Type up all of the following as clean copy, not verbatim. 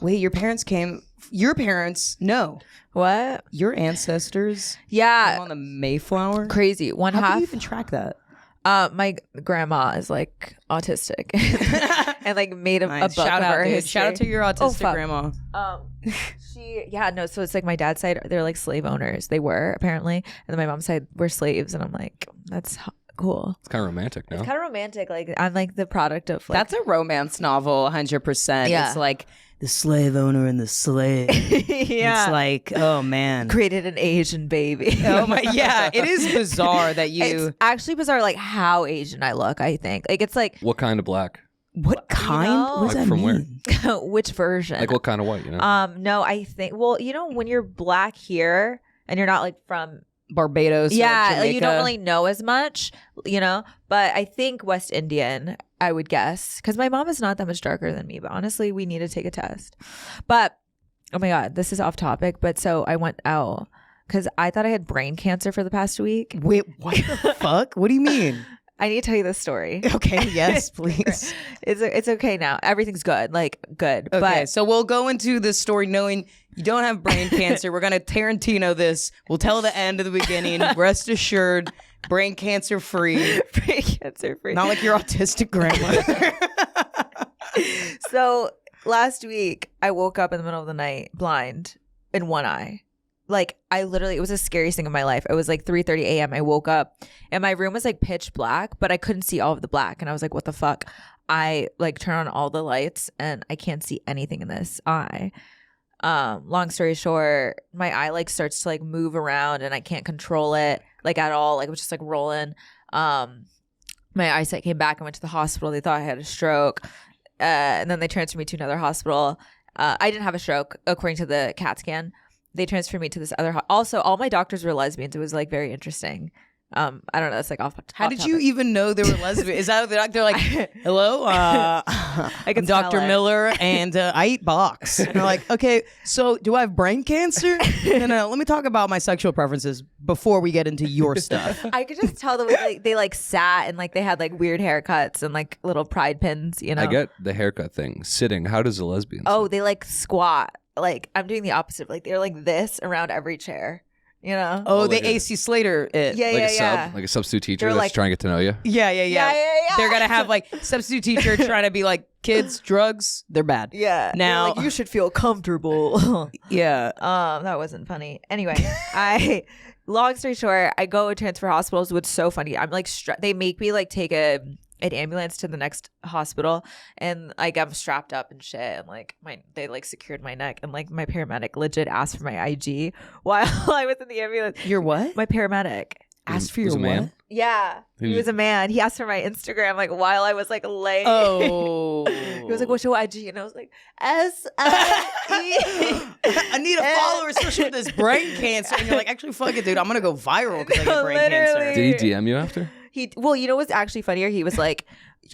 Wait, your parents came. Your parents? No. What? Your ancestors? Yeah. Came on the Mayflower? Crazy. One How half. can you even track that? My grandma is like autistic and like made a book Shout about out, her dude. history. Shout out to your autistic grandma. So it's like my dad's side, they're like slave owners. They were apparently, and then my mom's side were slaves, and I'm like, that's cool. It's kind of romantic, no? It's kind of romantic. Like I'm like the product of like, That's a romance novel, 100%. Yeah. It's like the slave owner and the slave. yeah. It's like, oh man. Created an Asian baby. Oh my, yeah. It is bizarre that you. It's actually bizarre, like how Asian I look. I think like it's like What kind of black? What kind? know? What does Like that from where? mean? which version? Like what kind of white, you know? No, I think. Well, you know, when you're black here and you're not like from Barbados. yeah, or like, you don't Jamaica. really know as much, you know. But I think West Indian, I would guess, because my mom is not that much darker than me. But honestly, we need to take a test. But oh my god, this is off topic. But so I went out because I thought I had brain cancer for the past week. Wait, what the fuck? What do you mean? I need to tell you this story. Okay, yes, please. It's okay now. Everything's good. Like good. Okay, But so we'll go into this story knowing you don't have brain cancer. We're gonna Tarantino this. We'll tell the end of the beginning. Rest assured, brain cancer free. brain cancer free. Not like your autistic grandmother. So last week I woke up in the middle of the night blind in one eye. Like I literally, it was the scariest thing of my life. It was like 3:30 a.m. I woke up and my room was like pitch black, but I couldn't see all of the black. And I was like, what the fuck? I like turn on all the lights and I can't see anything in this eye. Long story short, my eye like starts to like move around and I can't control it like at all. Like it was just like rolling. My eyesight came back. I went to the hospital. They thought I had a stroke. And then they transferred me to another hospital. I didn't have a stroke according to the CAT scan. They transferred me to this other also all my doctors were lesbians. It was like very interesting. I don't know, it's like off How did you even know they were lesbian? Is that they're like, hello, I'm Dr. smell it. Miller and I eat box. And they're like, okay, so do I have brain cancer? No, let me talk about my sexual preferences before we get into your stuff. I could just tell the way they like sat and like they had like weird haircuts and like little pride pins, you know. I get the haircut thing. Sitting. How does a lesbian Oh, sit? they like squat. Like I'm doing the opposite. Like they're like this around every chair, you know. Oh, like they a- AC Slater it. Yeah, Like yeah, a yeah. sub? Like a substitute teacher They're that's like- trying to get to know you? Yeah. Yeah. They're gonna have like substitute teacher trying to be like, kids, drugs, they're bad. Yeah. Now- They're like, you should feel comfortable. Yeah. That wasn't funny. Anyway, long story short, I go to transfer hospitals. What's so funny, I'm like, they make me like take an ambulance to the next hospital, and like I'm strapped up and shit, and like they like secured my neck, and like my paramedic legit asked for my IG while I was in the ambulance. Your what? My paramedic Asked for Was your a man? what? Yeah, he was a man. He asked for my Instagram like while I was like laying. Oh. He was like, "What's your IG?" And I was like, S-I-E. I need a follower, especially with this brain cancer. And you're like, actually, fuck it, dude. I'm gonna go viral because I get brain Literally. cancer. Did he DM you after? Well, you know what's actually funnier? He was like,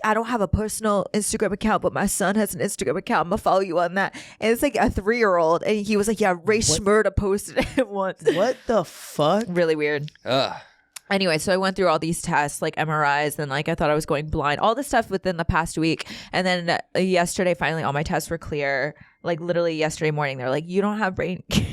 I don't have a personal Instagram account, but my son has an Instagram account. I'm gonna follow you on that. And it's like a 3-year-old, and he was like, yeah, Ray Schmurda posted it once. What the fuck? Really weird. Ugh. Anyway, so I went through all these tests, like MRIs, and like I thought I was going blind. All this stuff within the past week, and then yesterday, finally, all my tests were clear. Like literally yesterday morning, they're like, you don't have brain cancer.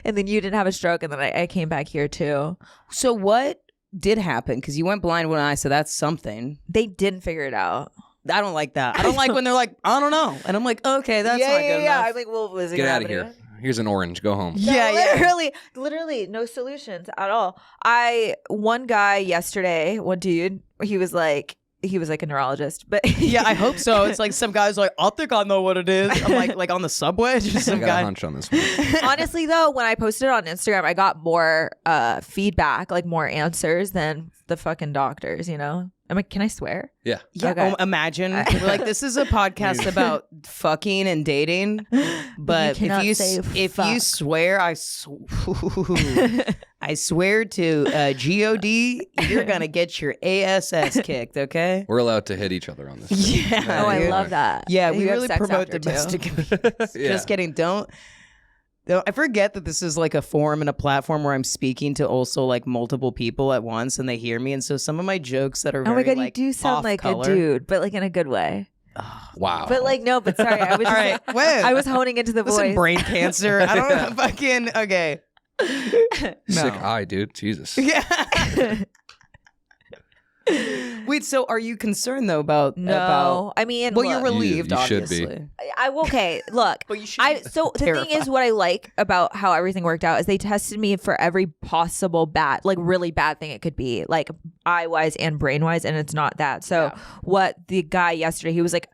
And then you didn't have a stroke, and then I came back here too. So what did happen? Because you went blind one eye, so that's something. They didn't figure it out. I don't like that. I don't like when they're like, I don't know. And I'm like, okay, that's not good enough. I'm like, well, was it Get gonna out of happen here. again? Here's an orange. Go home. No, Yeah. literally no solutions at all. One guy yesterday, one dude, he was like a neurologist, but Yeah, I hope so. It's like some guy's like, I think I know what it is. I'm like on the subway, just I some got a guy. hunch on this one. honestly though, when I posted it on Instagram, I got more feedback, like more answers than the fucking doctors, you know? I'm like, can I swear? Yeah. Yeah, Okay. imagine. We're like, this is a podcast about fucking and dating, but cannot say if you fuck. swear, I swear to God, you're gonna get your ass kicked. Okay? We're allowed to hit each other on this. Yeah. Oh, I dude. love that. Yeah, You we have really sex promote after, too. domestic abuse. Yeah. Just kidding. Don't. I forget that this is like a forum and a platform where I'm speaking to also like multiple people at once and they hear me. And so some of my jokes that are Oh very my god, like, you do sound off like color, a dude, but like in a good way. Wow. But like, no, but sorry. I was All just, right, wait. I was honing into the Listen, voice. brain cancer. I don't know. Fucking okay. Sick No. eye, dude. Jesus. Yeah. Wait, so are you concerned though about No, I mean, well, look, you're relieved, You should be. obviously. okay. Look, But you should be so the thing is, what I like about how everything worked out is they tested me for every possible bad, like really bad thing it could be, like eye wise and brain wise, and it's not that. So what the guy yesterday, he was like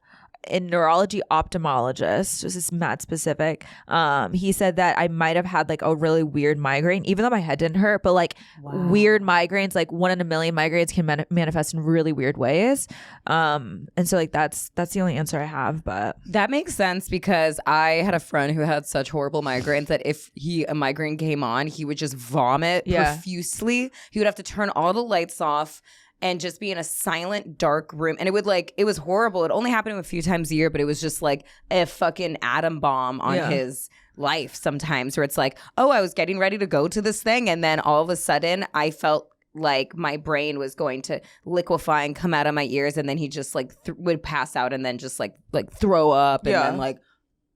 a neurology ophthalmologist, this is mad specific. He said that I might have had like a really weird migraine, even though my head didn't hurt, but like weird migraines, like 1 in a million migraines can manifest in really weird ways. And so like that's the only answer I have. But That makes sense because I had a friend who had such horrible migraines that if a migraine came on, he would just vomit profusely. He would have to turn all the lights off and just be in a silent, dark room. And it was horrible. It only happened to him a few times a year, but it was just like a fucking atom bomb on his life sometimes, where it's like, oh, I was getting ready to go to this thing. And then all of a sudden I felt like my brain was going to liquefy and come out of my ears. And then he just like would pass out and then just like throw up and then like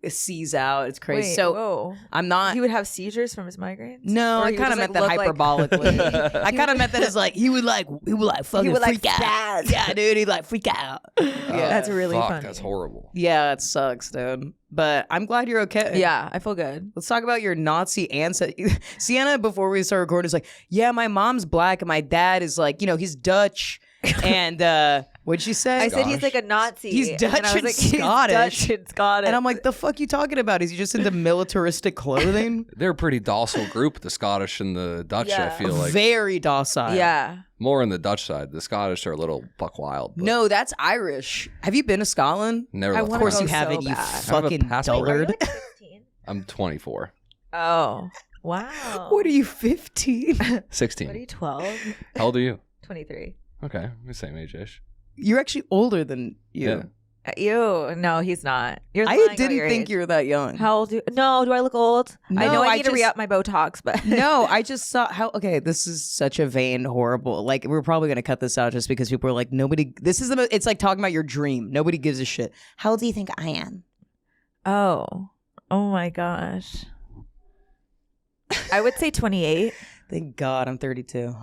seize out. It's crazy. wait, So whoa. I'm not. He would have seizures from his migraines? No, Or I he kind of would meant just, that like, look hyperbolically. I kind of meant that as like he would fucking freak out. spaz. Yeah, dude, he'd like freak out. Yeah, That's really Fuck, funny. that's horrible. yeah, it sucks, dude. But I'm glad you're okay. Yeah, I feel good. Let's talk about your Nazi ancestry. Sienna, before we start recording, is like, yeah, my mom's black and my dad is like, he's Dutch. And what'd she say? I said he's like a Nazi. He's Dutch and I was and like, he's Scottish. Dutch and Scottish. And I'm like, the fuck you talking about? Is he just into militaristic clothing? They're a pretty docile group, the Scottish and the Dutch, I Yeah. feel like. Very docile. yeah. More on the Dutch side. The Scottish are a little buck wild. But No, that's Irish. Have you been to Scotland? never I left Of wanna course go you so haven't, you bad. I have a fucking passport. Are you dullard. like 15? I'm 24. Oh. Wow. What are you, 15? 16. What are you, 12? How old are you? 23. Okay, we're the same age-ish. You're actually older than you. Yeah. You? No, he's not. You're I lying about didn't your think age. you were that young. How old? No, do I look old? I No, know I I need to just- re-up my Botox, but No, I just saw how. Okay, this is such a vain, horrible. Like we're probably gonna cut this out just because people are like, nobody. This is it's like talking about your dream. Nobody gives a shit. How old do you think I am? oh my gosh. I would say 28. Thank God I'm 32.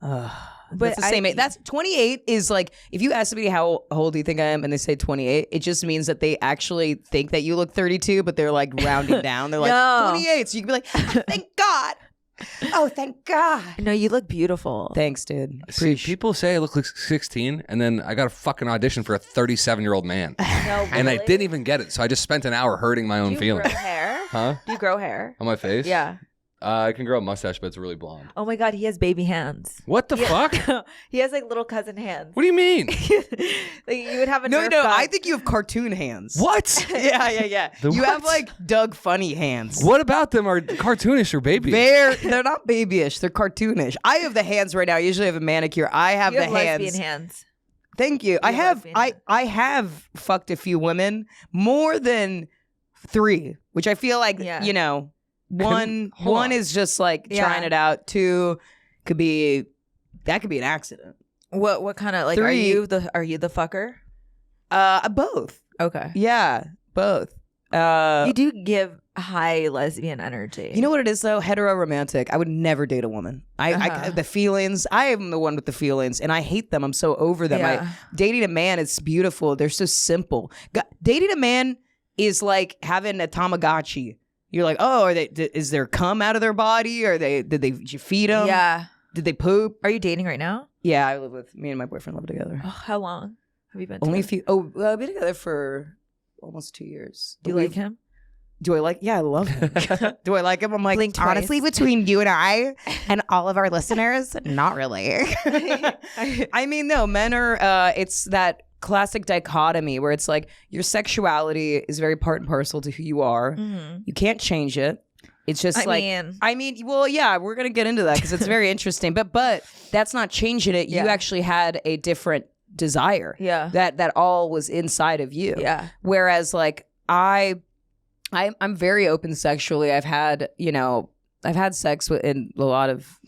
But That's the same age. That's 28 is like if you ask somebody how old do you think I am and they say 28, it just means that they actually think that you look 32, but they're like rounding down. They're like No. 28, so you can be like, thank God. Oh, thank God. No, you look beautiful. Thanks, dude. See, people say I look like 16, and then I got a fucking audition for a 37-year-old man. No, And I really? didn't even get it, so I just spent an hour hurting my Do own you feelings. grow hair? Huh? Do you grow hair? On my face? Yeah. I can grow a mustache, but it's really blonde. Oh my God, he has baby hands. What the fuck? He has like little cousin hands. What do you mean? Like you would have a No, Nerf no, gun. I think you have cartoon hands. What? Yeah. The You have what? like Doug Funny hands. What about them are cartoonish or baby? They're not babyish. They're cartoonish. I have the hands right now. I usually have a manicure. I have you the have hands. lesbian hands. Thank you. I have have lesbian I have fucked a few women, more than 3, which I feel like Yeah. one Hold on. is just like Yeah. trying it out. 2 could be an accident. What kind of like 3. are you the fucker? Both. Okay. Yeah, both. You do give high lesbian energy. You know what it is though? Heteroromantic. I would never date a woman. I the feelings. I am the one with the feelings, and I hate them. I'm so over them. Yeah. Dating a man is beautiful. They're so simple. Dating a man is like having a Tamagotchi. You're like, oh, is there cum out of their body? Did you feed them? Yeah. Did they poop? Are you dating right now? Yeah, I live with me and my boyfriend live together. Oh, how long have you been? Only a together? few. Oh, well, I've been together for almost 2 years. Do you like him? Do I like? Yeah, I love him. Do I like him? I'm like, Blink twice. honestly, between you and I and all of our listeners, not really. I mean, no, men are, it's that classic dichotomy where it's like your sexuality is very part and parcel to who you are. Mhm. You can't change it. It's just I mean, well, yeah, we're going to get into that because it's very interesting. But that's not changing it. Yeah. You actually had a different desire. Yeah. That all was inside of you. Yeah. Whereas like I'm very open sexually. I've had sex with in a lot of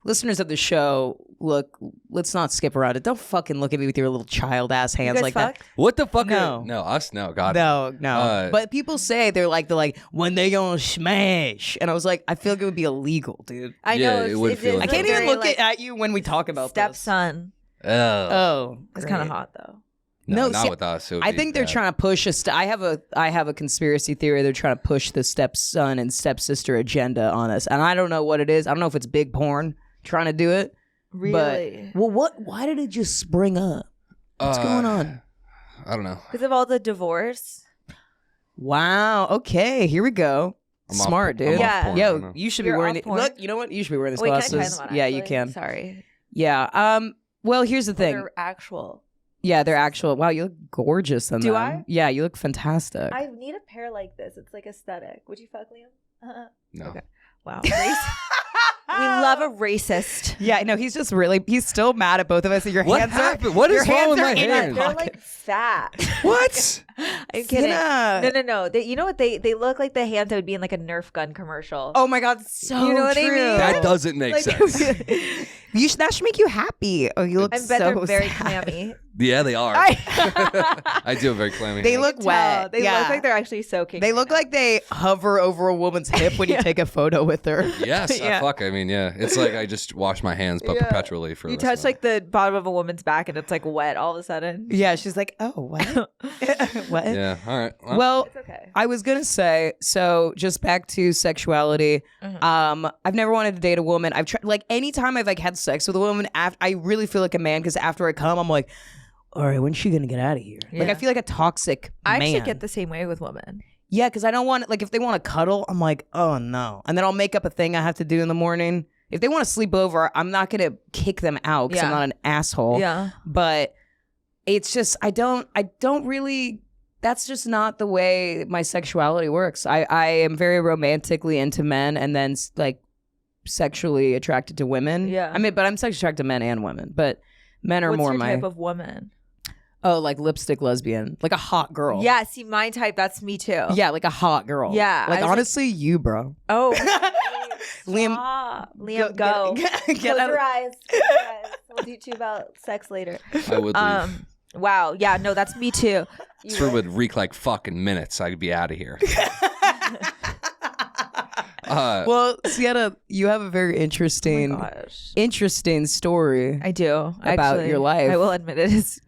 listeners of the show look, let's not skip around it. Don't fucking look at me with your little child ass hands like that. What the fuck? No. No, us? No, God. No. But people say they're like when they gonna smash, and I was like, I feel like it would be illegal, dude. I know. It would feel I can't even look at you when we talk about stepson. this. Oh, it's kind of hot though. No, not with us. I think they're trying to push I have a conspiracy theory. They're trying to push the stepson and stepsister agenda on us, and I don't know what it is. I don't know if it's big porn trying to do it. Really? But, why did it just spring up? What's going on? I don't know. Because of all the divorce. Wow. Okay, here we go. Smart, dude. Yeah. Yo, you should be wearing look. You know what? You should be wearing these glasses. Can I try them on, yeah, you can. Sorry. Yeah. Well, here's the thing. They're actual. Yeah, they're actual. Wow, you look gorgeous in them. Do I? Yeah, you look fantastic. I need a pair like this. It's like aesthetic. Would you fuck Liam? No. Okay. Wow. We love a racist. Yeah, no, he's still mad at both of us. Your What hands happened? are. What is your wrong with hands my are in your hands? They're pocket. like fat. What? I'm kidding. Sienna. No. You know what? They look like the hands that would be in like a Nerf gun commercial. Oh my God, so You know what I true. mean? That doesn't make Like- sense. That should make you happy. Oh, you look I so bet they're very sad. clammy. Yeah, they are. I do have very clammy. They hands. look wet. They yeah. look like they're actually soaking. They right look now. like they hover over a woman's hip when you take a photo with her. Yes, Yeah. I mean, yeah. It's like I just wash my hands, but Yeah. perpetually for You the rest touch of like the bottom of a woman's back and it's like wet all of a sudden. Yeah, she's like, oh, what? What? Yeah, all right. Well, It's okay. I was gonna say, so just back to sexuality. I've never wanted to date a woman. I've tried, like, anytime I've like had sex with a woman, I really feel like a man because after I come, I'm like, all right, when's she gonna get out of here? Like, I feel like a toxic I man. actually get the same way with women. Yeah, because I don't want, like, if they want to cuddle, I'm like, oh no, and then I'll make up a thing I have to do in the morning. If they want to sleep over, I'm not gonna kick them out because I'm Yeah. not an asshole. Yeah. But it's just I don't really. That's just not the way my sexuality works. I am very romantically into men and then like sexually attracted to women. Yeah. I mean, but I'm sexually attracted to men and women. But men are What's more your my type of woman? like lipstick lesbian, like a hot girl. Yeah, see, my type, that's me too. Yeah, like a hot girl. Yeah, Like I was honestly, you, bro. Oh. Liam, Liam, go. Get Close out. your eyes. Close your eyes. We'll teach you about sex later. I would leave. Wow. Yeah, no, that's me too. This room would reek like fucking minutes. I'd be out of here. Well, Sienna, you have a very interesting, interesting story. I do. About your life. I will admit it is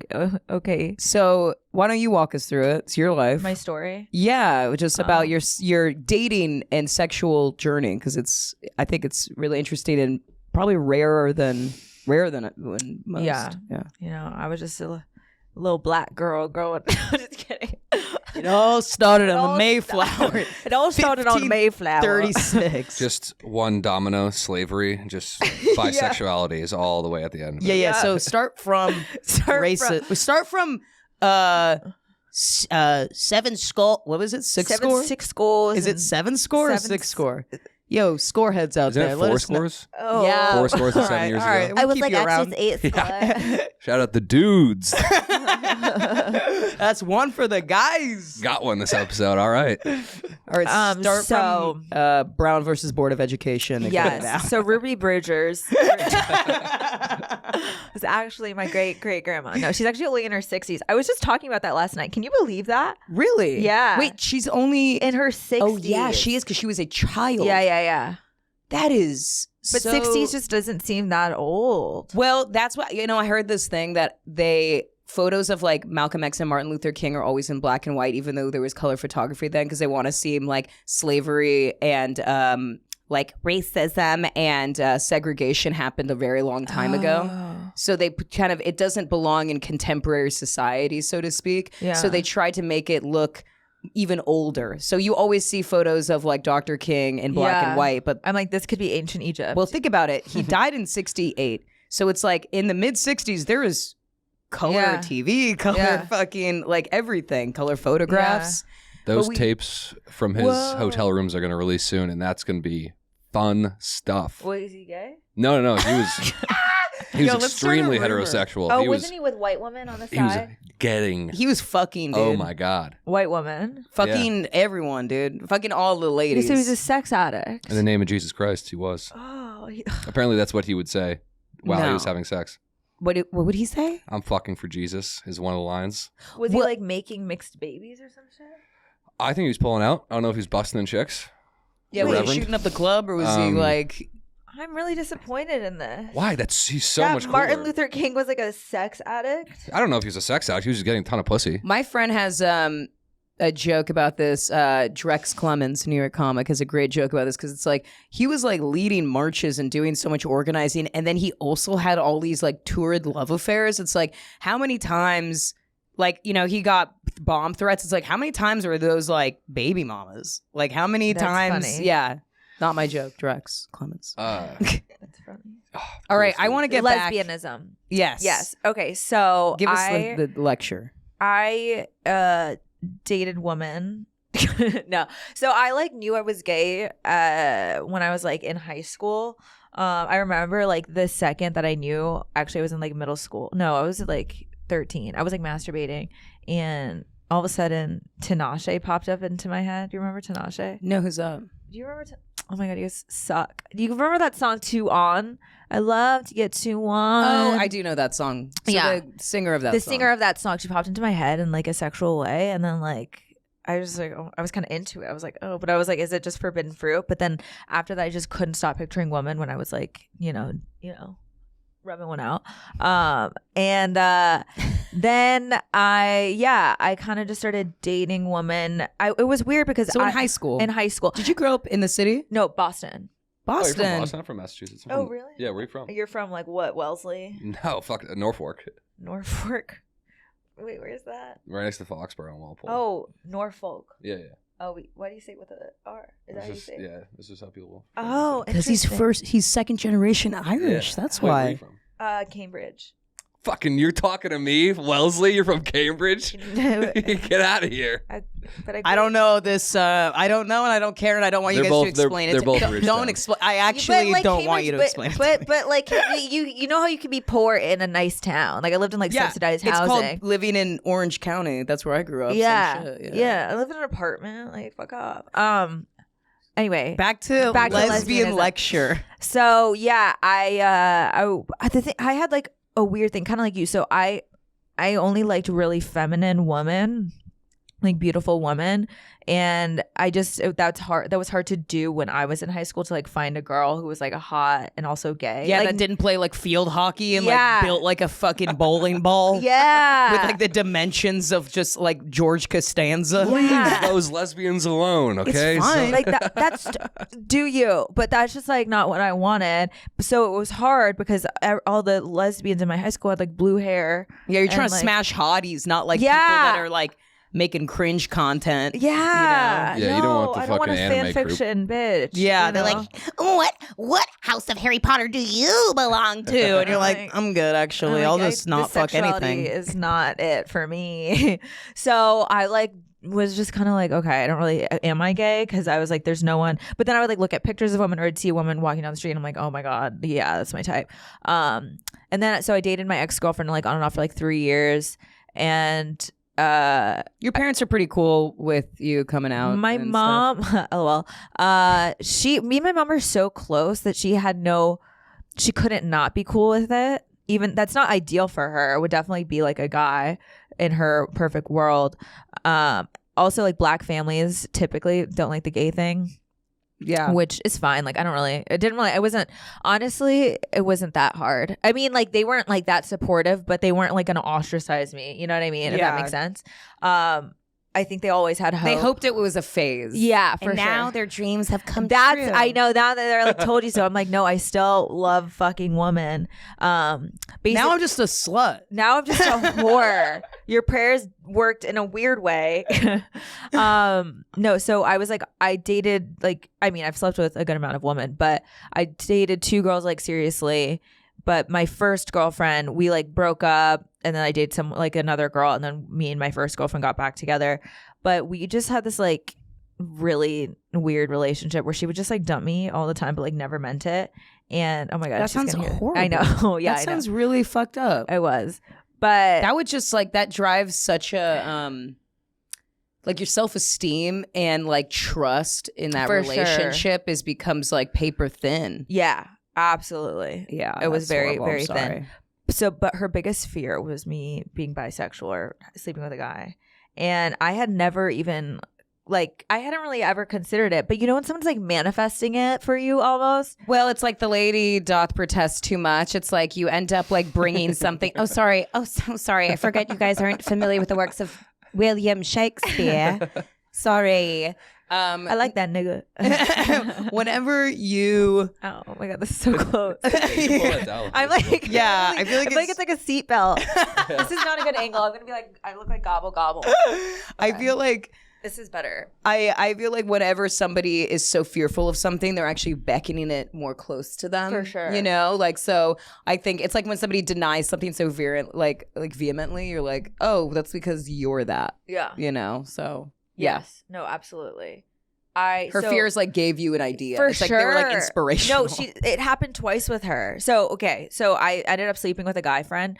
okay. So why don't you walk us through it? It's your life. My story. Yeah, just about your dating and sexual journey because I think it's really interesting and probably rarer than most. Yeah. You know, I was just a little black girl growing. Just kidding. It all started on the all Mayflower. It all started on Mayflower. 36. Just one domino, slavery, just bisexuality is all the way at the end. Yeah. So start from racist. Start from 7 score. What was it? 6 score? 6 scores. Is it 7 score or 6 score? Yo, score heads out Isn't there. it Let 4 us know. scores? Oh. Yeah. 4 scores and All 7 right, years all right. ago. We'll I was keep like, you actually, around. it's 8 score. Shout out the dudes. That's one for the guys. Got one this episode. All right. All right, start so- from Brown versus Board of Education. and get it down. Yes. So Ruby Bridgers was actually my great grandma. No, she's actually only in her 60s. I was just talking about that last night. Can you believe that? Really? Yeah. Wait, she's only In her 60s. Oh yeah, she is because she was a child. Yeah. That is. But so... 60s just doesn't seem that old. Well, that's why I heard this thing that photos of like Malcolm X and Martin Luther King are always in black and white, even though there was color photography then, because they want to seem like slavery and like racism and segregation happened a very long time ago. So they kind of, it doesn't belong in contemporary society, so to speak. Yeah. So they tried to make it look even older. So you always see photos of like Dr. King in black and white, but I'm like, this could be ancient Egypt. well, think about it. He died in 68. So it's like in the mid 60s, there was color TV, color fucking like everything, color photographs. Those tapes from his hotel rooms are going to release soon, and that's going to be fun stuff. What, is he gay? No. He was extremely heterosexual. Oh, he wasn't he with white woman on the He was side? getting. He was fucking, dude. Oh my god. White woman. Fucking everyone, dude. Fucking all the ladies. So he was a sex addict. In the name of Jesus Christ, he was. Oh, Apparently, that's what he would say while he was having sex. What would he say? I'm fucking for Jesus is one of the lines. Was he like making mixed babies or some shit? I think he was pulling out. I don't know if he's busting in chicks. Yeah, was he shooting up the club or was he like... I'm really disappointed in this. Why? He's so much cooler. Martin Luther King was like a sex addict. I don't know if he was a sex addict. He was just getting a ton of pussy. My friend has a joke about this. Drex Clemens, New York comic, has a great joke about this because it's like he was like leading marches and doing so much organizing, and then he also had all these like toured love affairs. It's like how many times, like, you know, he got bomb threats. It's like how many times were those like baby mamas? Like how many times? Funny. Yeah, not my joke. Drex Clemens. That's funny. All right, I want to get lesbianism. Back. Yes. Okay, so give us the lecture. I dated women. No, so I like knew I was gay when I was like in high school. I remember like the second that I knew, actually I was in like middle school. No, I was like 13. I was like masturbating, and all of a sudden Tinashe popped up into my head. Do you remember Tinashe? No, who's up? Do you remember? Oh my god, you guys suck. Do you remember that song "Too On"? I love to get too on. Oh, I do know that song. So yeah, the singer of that. The singer of that song, she popped into my head in like a sexual way, and then like I was like, oh, I was kind of into it. I was like, oh, but I was like, is it just forbidden fruit? But then after that, I just couldn't stop picturing women when I was like, you know, rubbing one out. And then I kind of just started dating women. It was weird because in high school. In high school. Did you grow up in the city? No, Boston. Oh, you're from Boston? I'm from Massachusetts. Oh, really? Yeah, where are you from? You're from like what, Wellesley? No, fuck, Norfolk. Norfolk. Wait, where's that? Right next to Foxborough and Walpole. Oh, Norfolk. Yeah. Oh, why do you say it with an R? Is that how you say it? Yeah, this is how people. Oh, because he's second generation Irish. Yeah. That's Wait, why. where are you from? Cambridge. Fucking, you're talking to me, Wellesley? You're from Cambridge? Get out of here. I don't know this. I don't know, and I don't care, and I don't want you guys to explain it. They're both rich. Don't explain. I actually like, don't want you to explain it. But like you know how you can be poor in a nice town. Like I lived in like subsidized housing. It's called living in Orange County. That's where I grew up. Yeah. I lived in an apartment. Like fuck off. Anyway, back to lesbian lecture. So yeah, I had like a weird thing, kind of like you. So I only liked really feminine women, like beautiful women, and that was hard to do when I was in high school, to like find a girl who was like a hot and also gay. Yeah, like, that didn't play like field hockey and like built like a fucking bowling ball. Yeah, with like the dimensions of just like George Costanza. Leave those lesbians alone, okay? It's fine. Like that's do you? But that's just like not what I wanted. So it was hard because all the lesbians in my high school had like blue hair. Yeah, you're trying to smash hotties, not like people that are like making cringe content. Yeah. You don't want the fucking anime fan fiction, bitch. Yeah, they're like, what house of Harry Potter do you belong to? And you're like, I'm good, actually. I'll just not fuck anything. Is not it for me. So I like was just kind of like, okay, I don't really, am I gay? Because I was like, there's no one. But then I would like look at pictures of women, or I'd see a woman walking down the street, and I'm like, oh my god, yeah, that's my type. And then so I dated my ex-girlfriend like on and off for like 3 years, and your parents are pretty cool with you coming out. My mom, lol. Me and my mom are so close that she couldn't not be cool with it. Even that's not ideal for her. It would definitely be like a guy in her perfect world. Also, like black families typically don't like the gay thing. Yeah. Which is fine. Like, honestly, it wasn't that hard. I mean, like, they weren't like that supportive, but they weren't like going to ostracize me. You know what I mean? If that makes sense. I think they always had hope. They hoped it was a phase. Yeah, for sure. Now their dreams have come true. I know. Now that they're like, told you so. I'm like, no, I still love fucking women. Now I'm just a slut. Now I'm just a whore. Your prayers worked in a weird way. No, so I was like, I dated like, I mean, I've slept with a good amount of women, but I dated 2 girls like seriously. But my first girlfriend, we like broke up, and then I dated another girl, and then me and my first girlfriend got back together. But we just had this like really weird relationship where she would just like dump me all the time, but like never meant it. And oh my god, that sounds horrible. I know. Yeah, that sounds really fucked up. I was, but that would just like that drives such a like your self-esteem and like trust in that relationship becomes like paper thin. Yeah. Absolutely. Yeah. It was that's very, horrible. I'm very sorry. thin. So, but her biggest fear was me being bisexual or sleeping with a guy. And I had never even, like, I hadn't really ever considered it. But you know when someone's like manifesting it for you almost? Well, it's like the lady doth protest too much. It's like you end up like bringing something. Oh, sorry. Oh, so sorry. I forget you guys aren't familiar with the works of William Shakespeare. Sorry. I like that nigga. Whenever you, Oh my God, this is so close. I'm I'm like, yeah, I feel like it's like a seatbelt. This is not a good angle. I'm going to be like, I look like gobble gobble. I feel like This is better. I feel like whenever somebody is so fearful of something, they're actually beckoning it more close to them. For sure. You know, like, so I think it's like when somebody denies something so vehemently, you're like, oh, that's because you're that. Yeah. You know, so yeah. Yes. No, absolutely. Her fears like gave you an idea. For it's sure. like they were like inspirational. No, it happened twice with her. So I ended up sleeping with a guy friend.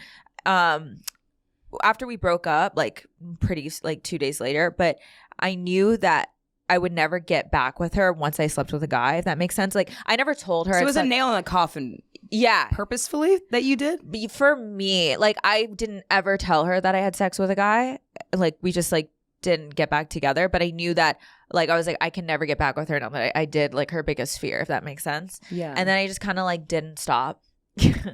After we broke up, like 2 days later, but I knew that I would never get back with her once I slept with a guy, if that makes sense. Like, I never told her. So it was a nail in the coffin. Yeah. Purposefully that you did? For me, like, I didn't ever tell her that I had sex with a guy. Like, we just like didn't get back together, but I knew that, like, I was like, I can never get back with her now that I did, like, her biggest fear, if that makes sense. Yeah. And then I just kind of like didn't stop.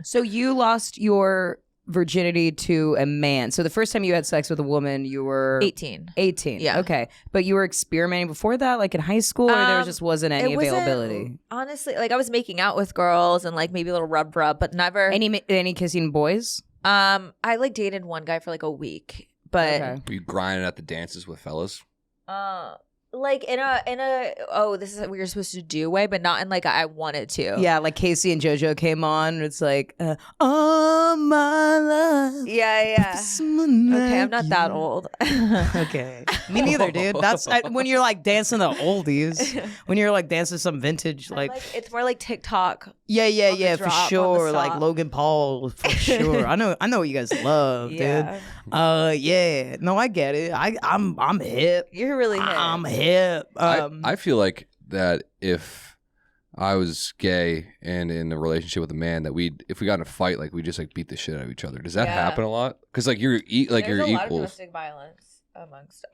So you lost your virginity to a man. So the first time you had sex with a woman, you were 18. 18. Yeah. Okay. But you were experimenting before that, like in high school, or there just wasn't any availability? Honestly, like, I was making out with girls and like maybe a little rub, but never. Any kissing boys? I like dated one guy for like a week, but Okay. Were you grinding at the dances with fellas? like in a this is what you're supposed to do way, but not in like I wanted to. Yeah, like Casey and JoJo came on. It's like, oh my love. Yeah. Okay, I'm not that old. Okay. Me neither, dude. That's when you're like dancing the oldies. When you're like dancing some vintage, like it's more like TikTok. yeah, for drop, on the sure. Like stop. Logan Paul, for sure. I know what you guys love, Yeah. dude. Yeah. No, I get it. I'm hip. You're really hip. I'm hip. I feel like that if I was gay and in a relationship with a man, that if we got in a fight, like we just like beat the shit out of each other. Does that happen a lot? Because like you're There's you're a lot of equals. domestic violence amongst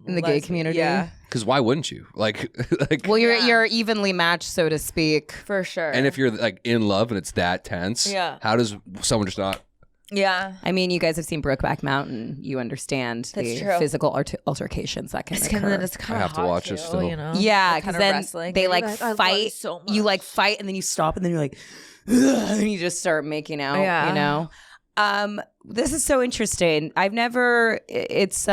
in the gay community. Yeah, Because why wouldn't you? Like Well, you're evenly matched, so to speak. for sure. and if you're like in love and it's that tense, Yeah. how does someone just not? yeah, I mean, you guys have seen Brokeback Mountain. You understand That's the true. physical altercations that can it's occur. kind of I have to watch it still. you know. Yeah, Like, because kinda then wrestling. they You're like I love you fight. so You like much. fight, and then you stop, and then you're like, ugh, and you just start making out. Yeah. You know. This is so interesting. I've never. It's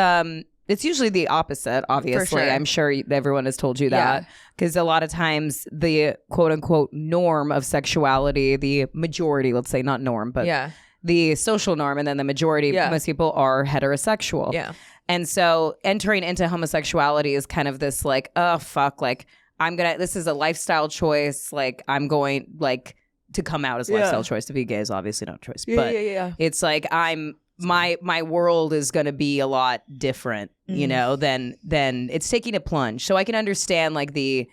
usually the opposite. Obviously, sure. I'm sure everyone has told you that. Because a lot of times the quote unquote norm of sexuality, the majority, let's say not norm, but yeah, the social norm, and then the majority, Yeah. most people are heterosexual. yeah, And so entering into homosexuality is kind of this like, oh, fuck, like this is a lifestyle choice. Like I'm going like to come out as a lifestyle choice. To be gay is obviously not a choice. But yeah. it's like my world is going to be a lot different, you know, than it's taking a plunge. So I can understand like the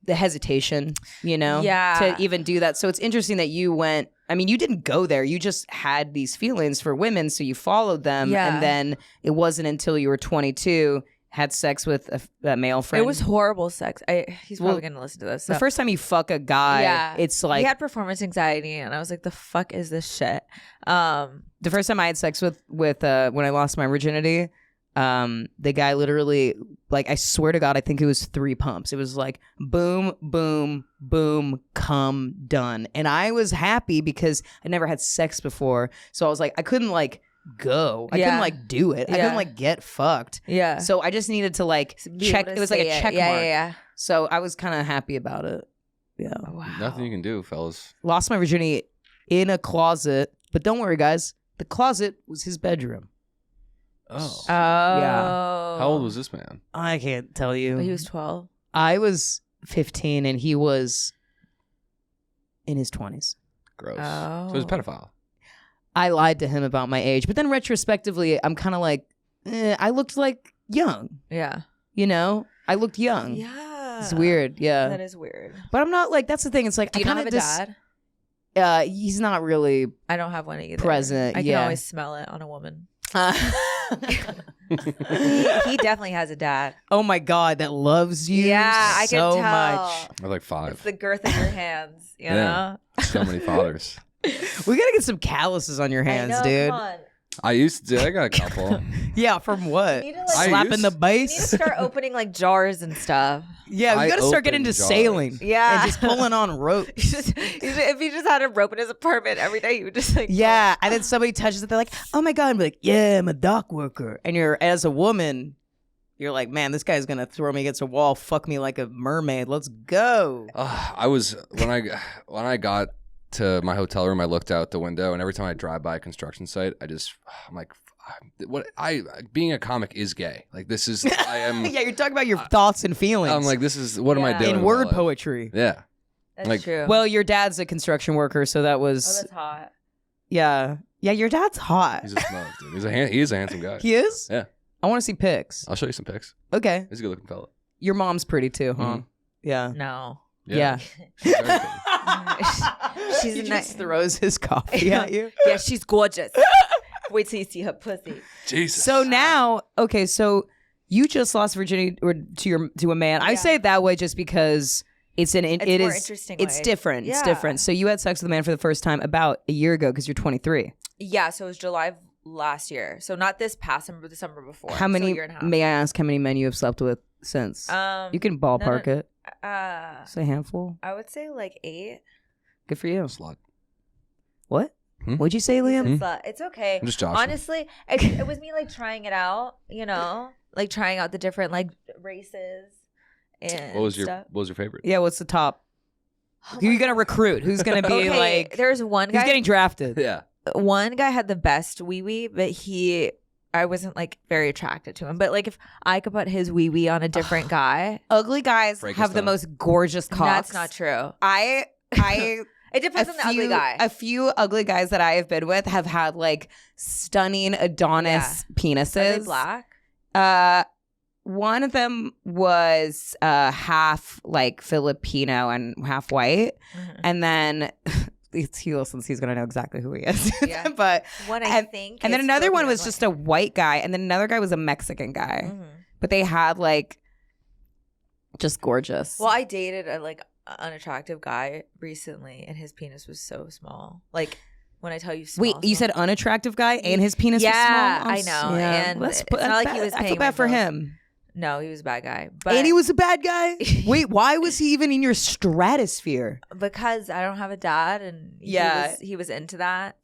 hesitation, you know, to even do that. So it's interesting that you went, I mean, you didn't go there. You just had these feelings for women. So you followed them. Yeah. And then it wasn't until you were 22, had sex with a male friend. It was horrible sex. He's probably gonna listen to this. The so. first time you fuck a guy, it's like he had performance anxiety, and I was like, "The fuck is this shit?" the first time I had sex with when I lost my virginity, the guy literally, like, I swear to God, I think it was 3 pumps. It was like boom, boom, boom, come, done. And I was happy because I never had sex before. So I was like, I couldn't like go. I couldn't like do it. I couldn't like get fucked. Yeah. So I just needed to like check. It was like a check mark. Yeah. So I was kind of happy about it. Yeah. Wow. Nothing you can do, fellas. Lost my virginity in a closet. But don't worry, guys. The closet was his bedroom. Oh. Yeah. How old was this man? I can't tell you. He was 12. I was 15 and he was in his 20s. Gross. Oh. So he was a pedophile. I lied to him about my age. But then retrospectively, I'm kind of like, I looked like young. Yeah. You know? I looked young. Yeah. It's weird. Yeah. That is weird. But I'm not like, that's the thing. It's like, Do you not have a dad? He's not really I don't have one either. present. I can always smell it on a woman. He definitely has a dad. Oh my God, that loves you I so can tell. much. I'm like 5. It's the girth of your hands, you know? So many fathers. We gotta get some calluses on your hands, I know, dude. Come on. I used to. I got a couple. Yeah, from what? You need to, like, Slapping the You need base? to start opening like jars and stuff. Yeah, we I gotta start getting open into jars. sailing. Yeah. And just pulling on ropes. If he just had a rope in his apartment every day, he would just like Yeah, and then somebody touches it, they're like, "Oh my God!" I'm like, "Yeah, I'm a dock worker." And you're, as a woman, you're like, "Man, this guy's gonna throw me against a wall, fuck me like a mermaid. Let's go." I was when I got to my hotel room, I looked out the window, and every time I drive by a construction site, I'm like, being a comic is gay. Like, this is, I am. Yeah, you're talking about your thoughts and feelings. I'm like, this is, what am I doing? in with word my life? poetry. Yeah. That's Like- true. Well, your dad's a construction worker, so that oh, was that's hot. yeah. Your dad's hot. He's a smoke, dude. He is a handsome guy. He is? Yeah. I want to see pics. I'll show you some pics. Okay. He's a good looking fella. Your mom's pretty too, huh? Mhm. Yeah. No. Yeah. She's very pretty. She's He a just nice. throws his coffee at you. Yeah, she's gorgeous. Wait till you see her pussy. Jesus. So now, okay, so you just lost virginity to a man. I Yeah. say it that way just because it's more interesting it's way. different. It's Yeah. different. So you had sex with a man for the first time about a year ago because you're 23. Yeah, so it was July of last year. So not this past summer, but the summer before. How So a many? year and a half. May I ask how many men you have slept with since? You can ballpark it. Say a handful. I would say like 8. Good for you. Slut. What? Hmm? What'd you say, Liam? It's okay. I'm just joshing. Honestly, it was me like trying it out, you know, like trying out the different like races and What was stuff. your favorite? Yeah. What's the top? Oh Who my you gonna recruit? Who's gonna be Okay, like? there's one Who's guy. getting drafted? Yeah. One guy had the best wee wee, but I wasn't like very attracted to him. But like if I could put his wee wee on a different guy, Ugly guys Break have us the down. most gorgeous cocks. that's not true. I It depends on the ugly guy. A few ugly guys that I have been with have had like stunning Adonis Are penises. they black? One of them was half like Filipino and half white, Mhm. and then he listens. He's gonna know exactly who he is. Yeah. But One I and, think, and then is another one Filipino was and just a white guy, and then another guy was a Mexican guy. white. Mhm. But they had like just gorgeous. Well, I dated a like unattractive guy recently, and his penis was so small. Like when I tell you, small, Wait, you small. said unattractive guy and his penis was Yeah, small? I know, and it's not like he was I feel paying bad my for bills. him. No, he was a bad guy. But And he was a bad guy? Wait, why was he even in your stratosphere? because I don't have a dad, and Yeah. he was into that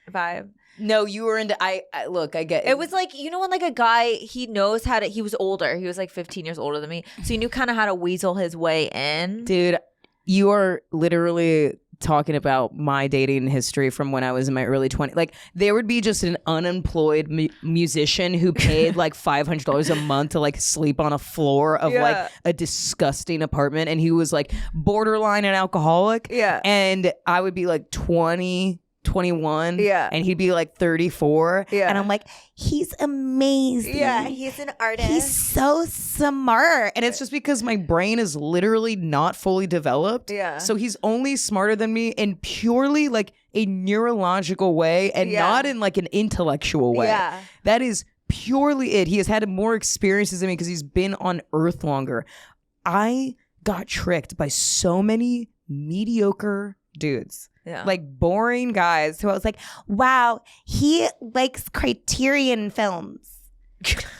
vibe. No, you were into I look, I get It was like, you know, when like a guy, he knows how to, he was older. He was like 15 years older than me. So he knew kind of how to weasel his way in. Dude, you are literally talking about my dating history from when I was in my early 20s. Like, there would be just an unemployed musician who paid like $500 a month to like sleep on a floor of like a disgusting apartment, and he was like borderline an alcoholic. Yeah. And I would be like 20, 21. Yeah. And he'd be like 34. Yeah. And I'm like, he's amazing. Yeah, he's an artist. He's so smart. And it's just because my brain is literally not fully developed. Yeah. So he's only smarter than me in purely like a neurological way and Yeah. not in like an intellectual way. Yeah. That is purely it. He has had more experiences than me because he's been on Earth longer. I got tricked by so many mediocre dudes. Yeah. Like boring guys who I was like, wow, he likes Criterion films.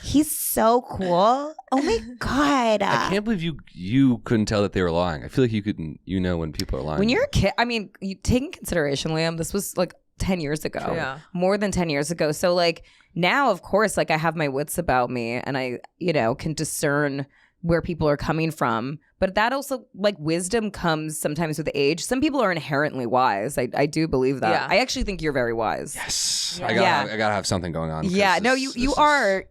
He's so cool. Oh my God. I can't believe you couldn't tell that they were lying. I feel like you couldn't. You know when people are lying. When you're a kid, I mean, you take in consideration, Liam, this was like 10 years ago. Yeah. More than 10 years ago. So like now, of course, like I have my wits about me and I, you know, can discern where people are coming from. But that also, like, wisdom comes sometimes with age. Some people are inherently wise. I do believe that. Yeah. I actually think you're very wise. yes, Yeah. I gotta have something going on. 'cause Yeah, no, this you is- are.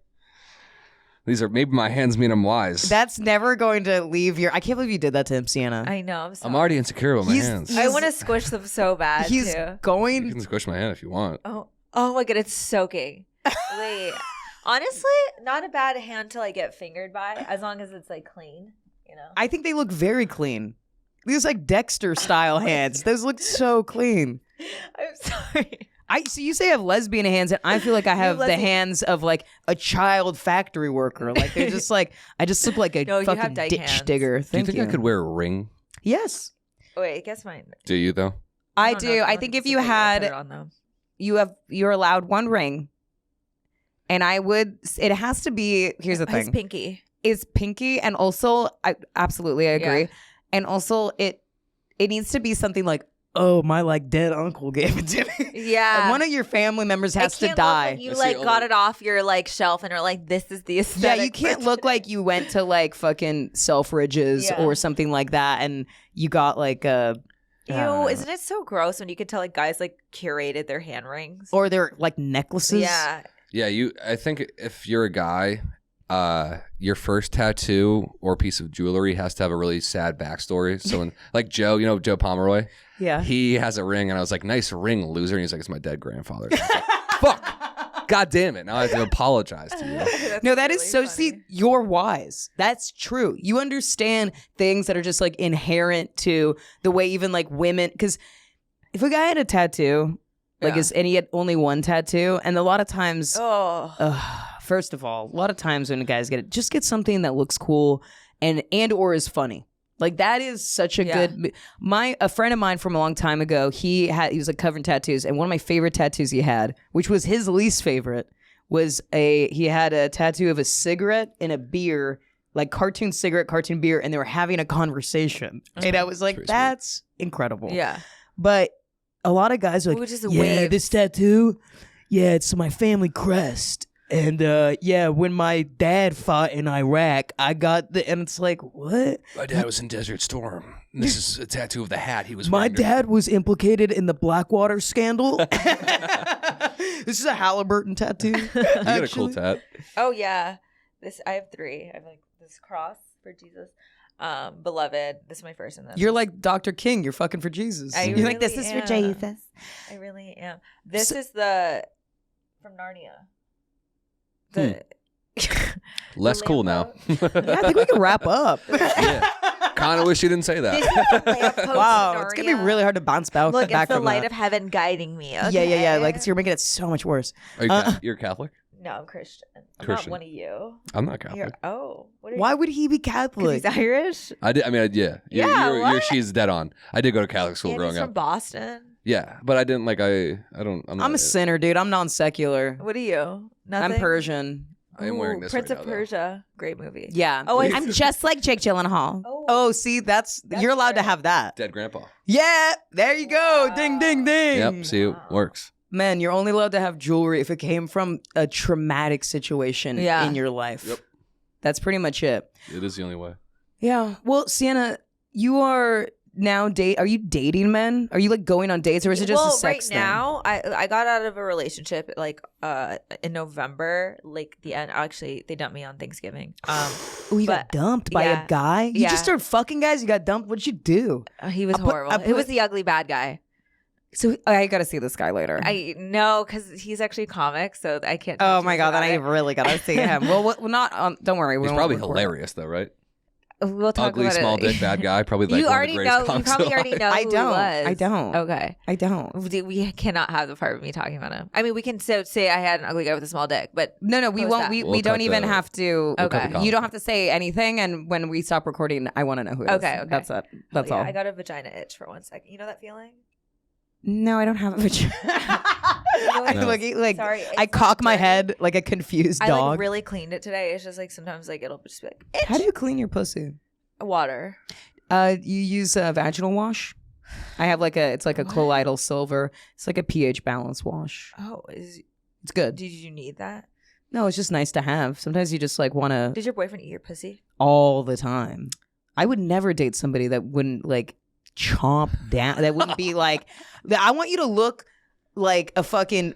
These are maybe my hands mean I'm wise. That's never going to leave your. I can't believe you did that to him, Sienna. I know. I'm sorry. I'm already insecure about my He's- hands. I want to squish them so bad He's too. You going. can squish my hand if you want. Oh my God, it's soaking. Wait. Honestly, not a bad hand to like get fingered by as long as it's like clean. you know. I think they look very clean. These like Dexter style hands. Those look so clean. I'm sorry. So you say I have lesbian hands, and I feel like I have the hands of like a child factory worker. Like they're just like I just look like a fucking ditch hands. digger. Do you think I could wear a ring? Yes. Wait, guess mine. Do you though? I do. I think if you had, you're allowed one ring, and I would. It has to be. Here's the thing. It's pinky. Is pinky, and also I absolutely agree. Yeah. And also it needs to be something like, oh, my like dead uncle gave it to me. Yeah. And one of your family members has to die. Like you like got it off your like shelf and are like, this is the aesthetic. Yeah, you can't look like you went to like fucking Selfridges or something like that, and you got like a. Ew, isn't it so gross when you could tell like guys like curated their hand rings or their like necklaces? Yeah. Yeah, I think if you're a guy, your first tattoo or piece of jewelry has to have a really sad backstory. So when like Joe, you know Joe Pomeroy? Yeah. He has a ring and I was like, nice ring, loser. And he's like, it's my dead grandfather. Like, fuck. God damn it. Now I have to apologize to you. No, that really is so funny. See, you're wise. That's true. You understand things that are just like inherent to the way even like women, because if a guy had a tattoo, like and he had only one tattoo, and a lot of times first of all, a lot of times when guys get it, just get something that looks cool and or is funny. Like that is such a good. A friend of mine from a long time ago, he was like covered in tattoos, and one of my favorite tattoos he had, which was his least favorite, was he had a tattoo of a cigarette and a beer, like cartoon cigarette, cartoon beer, and they were having a conversation, and I was like, that's incredible. Yeah, but a lot of guys are like, this tattoo, it's my family crest. And when my dad fought in Iraq, I got and it's like, what? My dad was in Desert Storm. This is a tattoo of the hat he was wearing. My dad was implicated in the Blackwater scandal. This is a Halliburton tattoo. You got a cool tat. Oh yeah. I have 3. I have like this cross for Jesus. Beloved. This is my first one. You're like Dr. King. You're fucking for Jesus. You're really like, this is for Jesus. I really am. This is from Narnia. Less cool now. I think we can wrap up. Kind of wish you didn't say that. Wow, it's gonna be really hard to bounce back. Look, it's the light of heaven guiding me. Okay? Yeah. Like you're making it so much worse. Are you're Catholic? No, I'm Christian. I'm Christian. not one of you. I'm not Catholic. Why would he be Catholic? He's Irish. She's dead on. I did go to Catholic school growing up. From Boston. Yeah, but I didn't like. I'm a sinner, dude. I'm non-secular. What are you? Nothing? I'm Persian. I am wearing this Prince right of now, Persia. Great movie. Yeah. Oh, I'm just like Jake Gyllenhaal. Oh, see, that's you're allowed to have that. Dead grandpa. Yeah, there you go. Wow. Ding, ding, ding. Yep. See, it works. Man, you're only allowed to have jewelry if it came from a traumatic situation in your life. Yep. That's pretty much it. It is the only way. Yeah. Well, Sienna, you are now are you dating men? Are you like going on dates, or is it just a sex thing? Right now, I got out of a relationship like in November, like the end. Actually, they dumped me on Thanksgiving. You got dumped by a guy? You just started fucking guys? You got dumped? What'd you do? He was horrible. It was the ugly bad guy. So I got to see this guy later. I know, because he's actually a comic, so I can't. Oh my god, then I really got to see him. Well, not. Don't worry. He's probably hilarious though, right? We'll talk ugly, about small dick, bad guy. Probably like you already know. You probably already know. I who don't. He was. I don't. Okay. I don't. We cannot have the part of me talking about him. I mean, we can say I had an ugly guy with a small dick, but no, we won't. We don't even have to. Okay. You don't have to say anything. And when we stop recording, I want to know who it is. Okay. That's it. That's all. I got a vagina itch for 1 second. You know that feeling? No, I don't have a vagina. Sorry, I cock my head like a confused dog. I like really cleaned it today. It's just like sometimes like it'll just be like itch. How do you clean your pussy? Water. You use a vaginal wash. I have it's like a colloidal silver. It's like a pH balance wash. Oh, it's good. Did you need that? No, it's just nice to have. Sometimes you just like want to. Did your boyfriend eat your pussy? All the time. I would never date somebody that wouldn't like chomp down. That wouldn't be like. I want you to look like a fucking.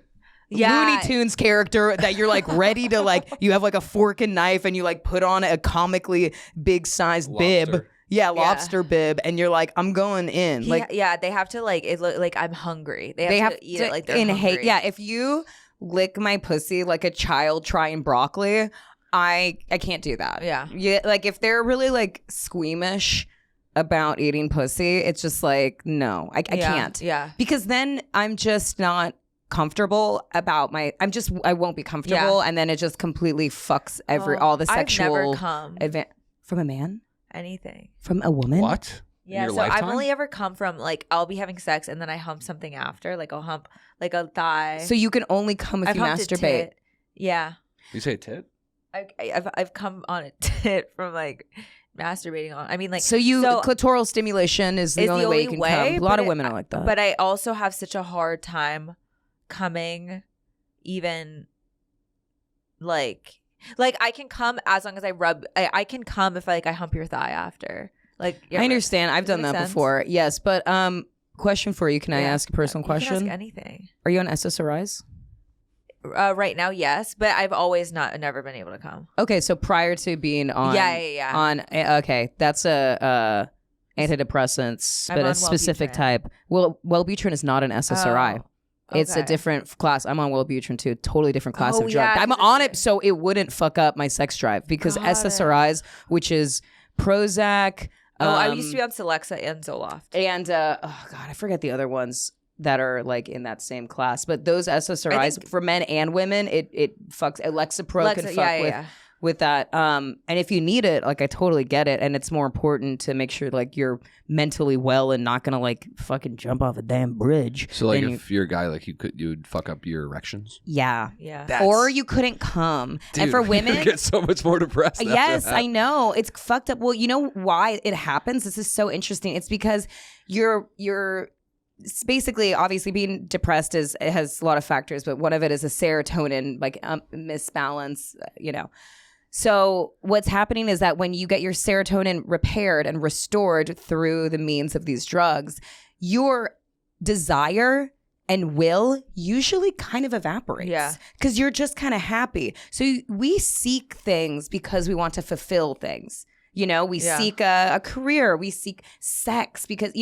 Looney Tunes character that you're like ready to like, you have like a fork and knife and you like put on a comically big sized bib. Yeah, lobster bib. And you're like, I'm going in. They have to like, it look like I'm hungry. They have to eat it like they're hungry. Yeah, if you lick my pussy like a child trying broccoli, I can't do that. Yeah. Like if they're really like squeamish about eating pussy, it's just like, no, I can't. Yeah. Because then I'm just not comfortable about I won't be comfortable. And then it just completely fucks all the sexual. I've never come. From a man? Anything. From a woman? What? Yeah, so lifetime? I've only ever come from like I'll be having sex and then I hump something after, like I'll hump like a thigh. So you can only come if you humped a masturbate. tit. Yeah. You say tit? I've come on a tit from like masturbating on. I mean, like so clitoral stimulation is the only way you can come. A lot of women are like that. But I also have such a hard time coming, even like I can come as long as I rub. I can come if I hump your thigh after. Like I understand. I've done that before. Yes, but question for you. Can I ask a personal question? You can ask anything. Are you on SSRIs? Right now, yes, but I've always never been able to come. Okay, so prior to being on, yeah. Okay, that's a antidepressants, but a specific type. Well, Wellbutrin is not an SSRI. It's a different class. I'm on Wellbutrin too. Totally different class of drug. Yeah, I'm on it so it wouldn't fuck up my sex drive because SSRIs, which is Prozac. I used to be on Celexa and Zoloft. And I forget the other ones that are like in that same class. But those SSRIs for men and women, it fucks. Lexapro can fuck with that. And if you need it, like I totally get it. And it's more important to make sure like you're mentally well and not gonna like fucking jump off a damn bridge. So like if you're a guy, like you'd fuck up your erections. Yeah. Or you couldn't come. Dude, and for women, you get so much more depressed. Yes, I know. It's fucked up. Well, you know why it happens? This is so interesting. It's because you're basically, obviously, being depressed it has a lot of factors, but one of it is a serotonin like misbalance. So what's happening is that when you get your serotonin repaired and restored through the means of these drugs, your desire and will usually kind of evaporates. Yeah. Because you're just kind of happy. So we seek things because we want to fulfill things. We seek a career, we seek sex because,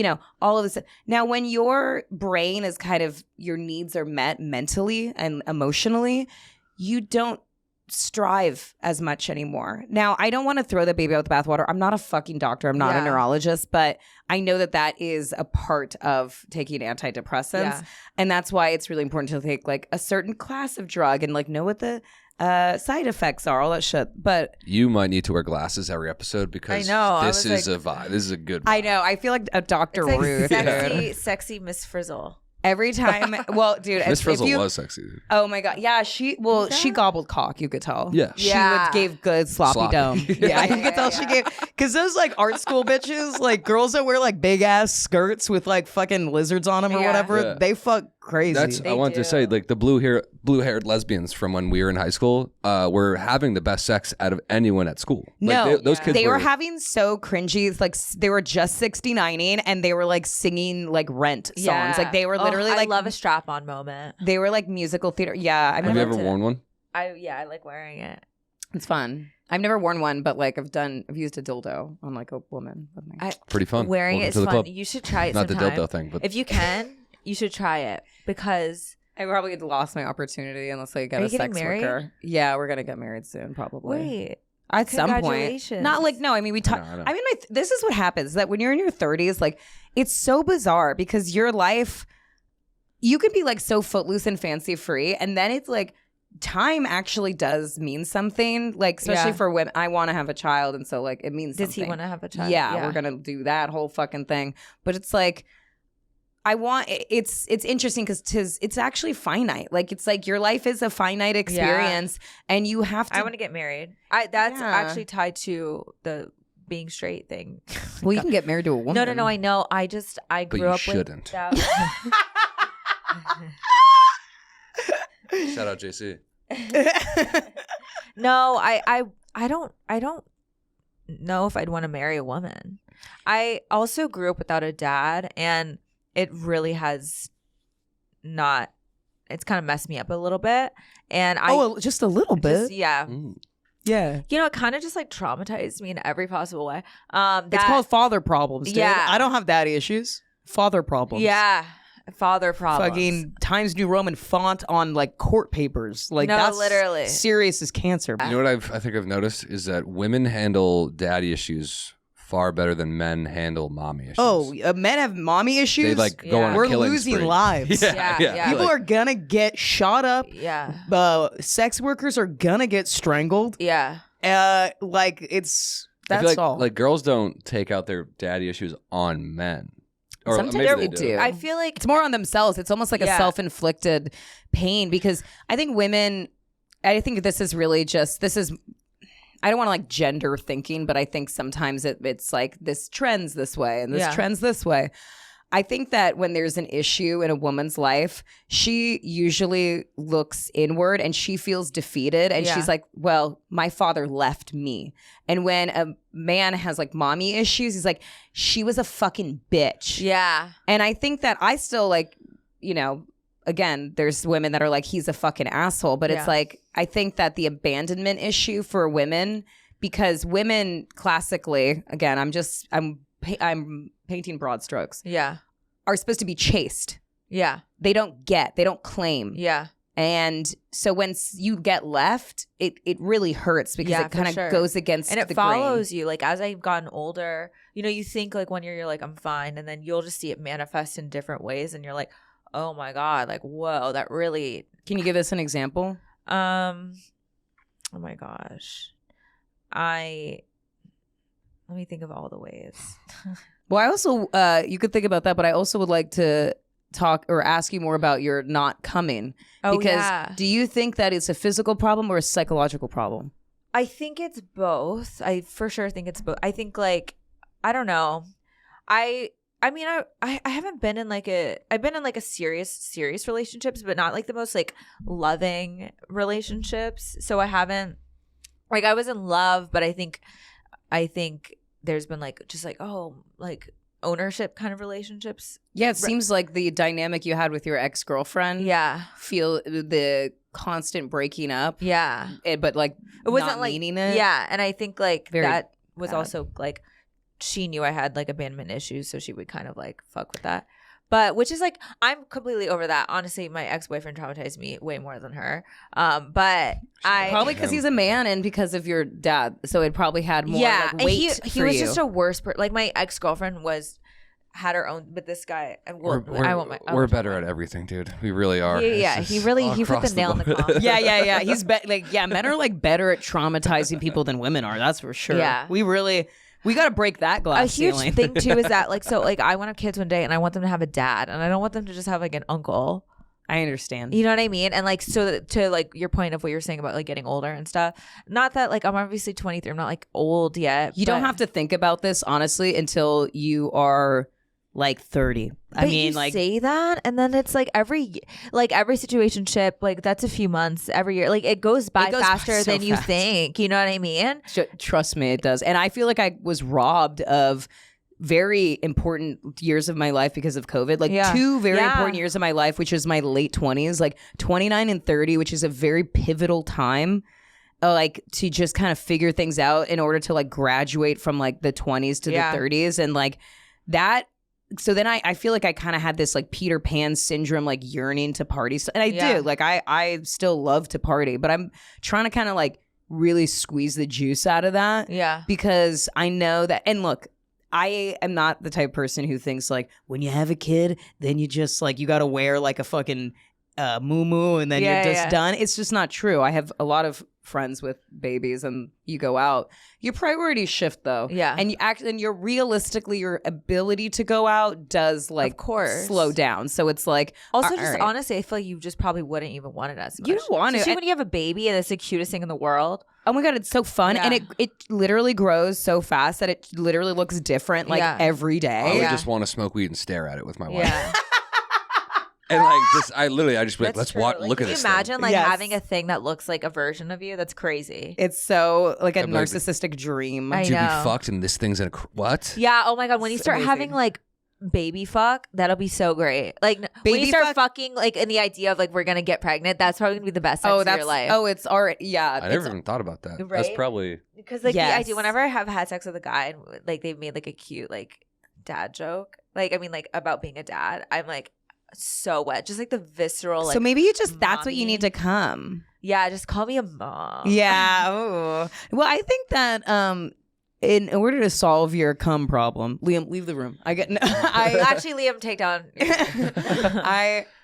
all of this. Now, when your brain is kind of, your needs are met mentally and emotionally, you don't strive as much anymore. Now, I don't want to throw the baby out with the bathwater. I'm not a fucking doctor. I'm not a neurologist, but I know that is a part of taking antidepressants. Yeah. And that's why it's really important to take like a certain class of drug and like know what the side effects are, all that shit. But you might need to wear glasses every episode because this is a vibe. This is a good vibe. I know. I feel like a Dr. Ruth. Sexy Miss Frizzle. Every time, well, dude, Miss Frizzle was sexy. Dude. Oh my god, yeah, she gobbled cock. You could tell. Yeah, she gave good sloppy dome. Yeah, you could tell she gave because those like art school bitches, like girls that wear like big ass skirts with like fucking lizards on them or whatever, they fuck crazy. I wanted to say like the blue haired lesbians from when we were in high school were having the best sex out of anyone at school. Like, those kids were having so cringy. Like they were just 69ing and they were like singing like Rent songs. Like they were literally I love a strap-on moment. They were like musical theater. Yeah, have you ever worn one? I like wearing it. It's fun. I've never worn one, but like I've used a dildo on like a woman with me. Pretty fun. Wearing it is fun. You should try it Not sometime. the dildo thing, but if you can, you should try it because I probably lost my opportunity unless I get a sex worker. Yeah, we're gonna get married soon, probably. Wait. At some point. Not like, no, I mean, we talk. I mean, this is what happens that when you're in your 30s, like, it's so bizarre because your life, you can be like so footloose and fancy free. And then it's like, time actually does mean something. Like, especially for women. I want to have a child. And so, like, it means something. Does he want to have a child? Yeah, we're going to do that whole fucking thing. But it's like, it's interesting because it's actually finite. Like it's like your life is a finite experience, and you have to. I want to get married. That's actually tied to the being straight thing. Well, you can get married to a woman. No. I know. I grew up shouldn't. with. Shout out JC. No, I don't know if I'd want to marry a woman. I also grew up without a dad, and it really has not. It's kind of messed me up a little bit, and just a little bit. Yeah. Yeah. It kind of just like traumatized me in every possible way. It's called father problems, dude. Yeah. I don't have daddy issues. Father problems. Yeah. father problems. Fucking Times New Roman font on like court papers. Like that's literally serious as cancer. You know what I think I've noticed is that women handle daddy issues far better than men handle mommy issues. Oh, men have mommy issues. They like go on a We're killing losing spree. lives. Yeah. People are gonna get shot up. Yeah. Sex workers are gonna get strangled. Yeah. Like it's I feel that's all. like girls don't take out their daddy issues on men. Or Sometimes maybe they do. I feel like it's more on themselves. It's almost like a self-inflicted pain because I think women. I think this is really just I don't want to like gender thinking, but I think sometimes it's like this trends this way and this trends this way. I think that when there's an issue in a woman's life, she usually looks inward and she feels defeated and she's like, well, my father left me. And when a man has like mommy issues, he's like, she was a fucking bitch. Yeah. And I think that I still like, you know, again, there's women that are like, he's a fucking asshole. But it's like, I think that the abandonment issue for women, because women classically, again, I'm painting broad strokes. Yeah. Are supposed to be chased. Yeah. They don't claim. Yeah. And so when you get left, it really hurts because it kind of goes against and it the follows grain. you. Like as I've gotten older, you know, you think like one year you're like, I'm fine. And then you'll just see it manifest in different ways. And you're like, oh my God, like, whoa, that really. Can you give us an example? Oh my gosh. Let me think of all the ways. Well, I also, you could think about that, but I also would like to talk or ask you more about your not coming. Oh, because do you think that it's a physical problem or a psychological problem? I think it's both. I for sure think it's both. I think like, I don't know. I mean, I haven't been in like I've been in like a serious relationships, but not like the most like loving relationships. So I haven't, like I was in love, but I think there's been like just like like ownership kind of relationships. Yeah, it seems like the dynamic you had with your ex-girlfriend. Yeah, feel the constant breaking up. Yeah, but like it wasn't not like meaning it. Yeah, and I think like Very that was bad. also like she knew I had like abandonment issues, so she would kind of like fuck with that. But which is like I'm completely over that. Honestly, my ex-boyfriend traumatized me way more than her. But I probably because he's a man and because of your dad, so it probably had more like, weight. He was just a worse person. Like my ex-girlfriend had her own, but this guy. We're better at everything, dude. We really are. Yeah, he put the nail in the coffin. Yeah. He's men are like better at traumatizing people than women are. That's for sure. Yeah, we got to break that glass ceiling. A huge thing too is that like I want to have kids one day and I want them to have a dad and I don't want them to just have like an uncle. I understand. You know what I mean? And like so to like your point of what you're saying about like getting older and stuff. Not that like I'm obviously 23. I'm not like old yet. You don't have to think about this honestly until you are like 30. But I mean, like say that, and then it's like every situationship, like that's a few months every year. Like it goes by faster than you think. You know what I mean? Trust me, it does. And I feel like I was robbed of very important years of my life because of COVID. Like two very important years of my life, which is my late 20s, like 29 and 30, which is a very pivotal time. Like to just kind of figure things out in order to like graduate from like the 20s to the 30s and like that. So then I feel like I kind of had this like Peter Pan syndrome, like yearning to party. And I do. Like I still love to party, but I'm trying to kind of like really squeeze the juice out of that. Yeah. Because I know that, and look, I am not the type of person who thinks like when you have a kid, then you just like, you got to wear like a fucking moo-moo and then you're just done. It's just not true. I have a lot of friends with babies and you go out, your priorities shift though. Yeah. And you act, and realistically your ability to go out does like of course slow down. So it's like also just right. Honestly, I feel like you just probably wouldn't even want it as much. You don't want to. Especially when you have a baby and it's the cutest thing in the world. Oh my God, it's so fun. And it literally grows so fast that it literally looks different like every day. I would just want to smoke weed and stare at it with my wife. Yeah. And like just, I just be like, let's watch. Look at this. Can you imagine thing. like having a thing that looks like a version of you? That's crazy. It's so like a narcissistic dream. I know. To be fucked and this thing's in a what? Yeah. Oh my God. When you start having like baby fuck, that'll be so great. Like when you start fucking like in the idea of like we're gonna get pregnant, that's probably gonna be the best sex of your life. Oh, it's already I never even thought about that. Right? That's probably because like the idea. Whenever I have had sex with a guy and like they've made like a cute like dad joke, like I mean like about being a dad, I'm like. so wet. Just like the visceral. Like, so maybe that's what you need to come. Yeah, just call me a mom. Yeah. Ooh. Well, I think that in order to solve your cum problem, Liam, leave the room. Actually, Liam, take down.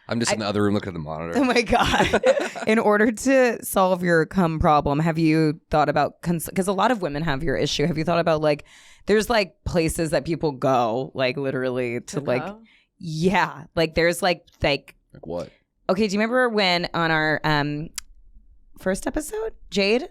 I'm just in the other room looking at the monitor. Oh my God. In order to solve your cum problem, have you thought about, because a lot of women have your issue, have you thought about like, there's like places that people go, like literally to like, go? Yeah. Like there's like what? Okay, do you remember when on our first episode, Jade?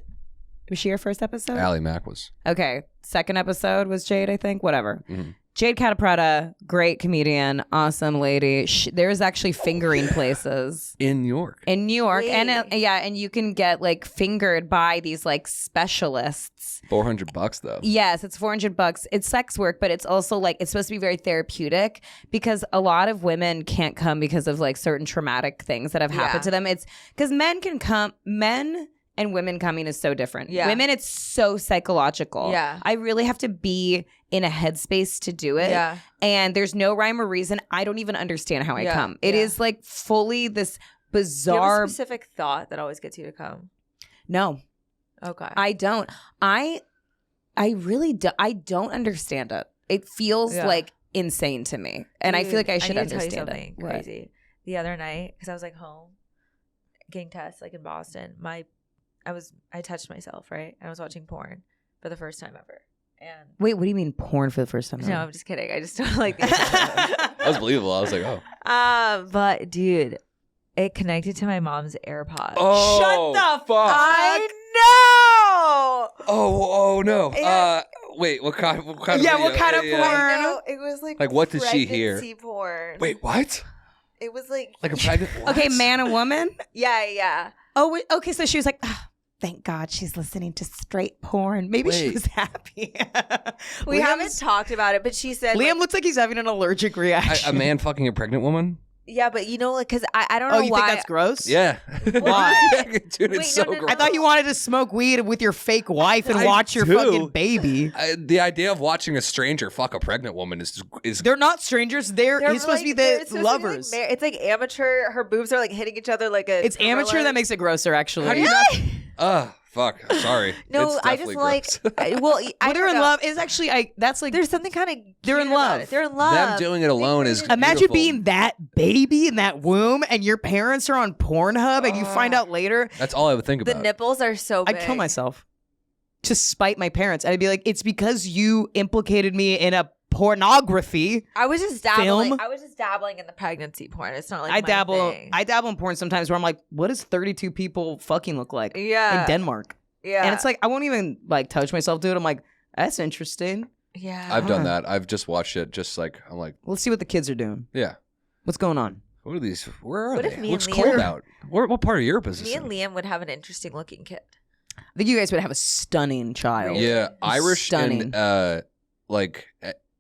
Was she our first episode? Allie Mack was. Okay. Second episode was Jade, I think. Whatever. Mm-hmm. Jade Catapretta, great comedian, awesome lady. There's actually fingering places. In New York. In New York. Wait. And and you can get like fingered by these like specialists. $400 though. Yes, it's $400. It's sex work, but it's also like, it's supposed to be very therapeutic because a lot of women can't come because of like certain traumatic things that have happened to them. It's because men and women coming is so different. Yeah. Women, it's so psychological. Yeah. I really have to be in a headspace to do it. Yeah. And there's no rhyme or reason. I don't even understand how I come. It is like fully this bizarre. Do you have a specific thought that always gets you to come? No. Okay. I don't. I really do. I don't understand it. It feels like insane to me. And I feel like I should need to understand tell you something it. crazy. The other night, because I was like home getting tests like in Boston, I touched myself, right? And I was watching porn for the first time ever. And Wait, what do you mean porn for the first time? no, I'm just kidding. I just don't like the That was believable. I was like, oh. But dude, it connected to my mom's AirPods. Oh, Shut the fuck. I know. Oh no. Yeah. Wait, what kind of what kind of porn? I know. It was like what did she hear? pregnancy porn. Wait, what? It was like Like a pregnant what? Okay, man and woman? yeah. Oh, okay. So she was like, thank God she's listening to straight porn. Maybe she Wait. was happy. We haven't talked about it, but she said Liam like, looks like he's having an allergic reaction. A man fucking a pregnant woman? yeah, but you know, like, because I don't know you why. think that's gross? Yeah. Why? Dude, Wait, it's so no, no, gross. I thought you wanted to smoke weed with your fake wife and I watch your do. fucking baby. The idea of watching a stranger fuck a pregnant woman is They're not strangers. He's supposed to be they're the supposed lovers. to be, like, it's like amateur. Her boobs are like hitting each other like a. It's amateur gorilla. that makes it grosser, actually. How do you not? Fuck. Sorry. No, It's I just definitely like. gross. Well, Well, I they're don't in know. love. It's actually that's like There's something kind of. They're in love. They're in love. Them doing it alone is imagine beautiful. being that baby in that womb and your parents are on Pornhub and you find out later. That's all I would think The about. nipples are so big. I'd kill myself to spite my parents. I'd be like, it's because you implicated me in a pornography. I was just dabbling. Film? I was just dabbling in the pregnancy porn. It's not like I my dabble. thing. I dabble in porn sometimes where I'm like, what does 32 people fucking look like Yeah. in Denmark? Yeah. And it's like I won't even like touch myself to it. I'm like, that's interesting. Yeah. I've done that. I've just watched it. Just like I'm like, Let's see what the kids are doing. yeah. What's going on? What are these? Where are What they? if me Looks and cold Liam- out. What part of Europe is this? Me and in? Liam would have an interesting looking kid. I think you guys would have a stunning child. Yeah, Irish Stunning. and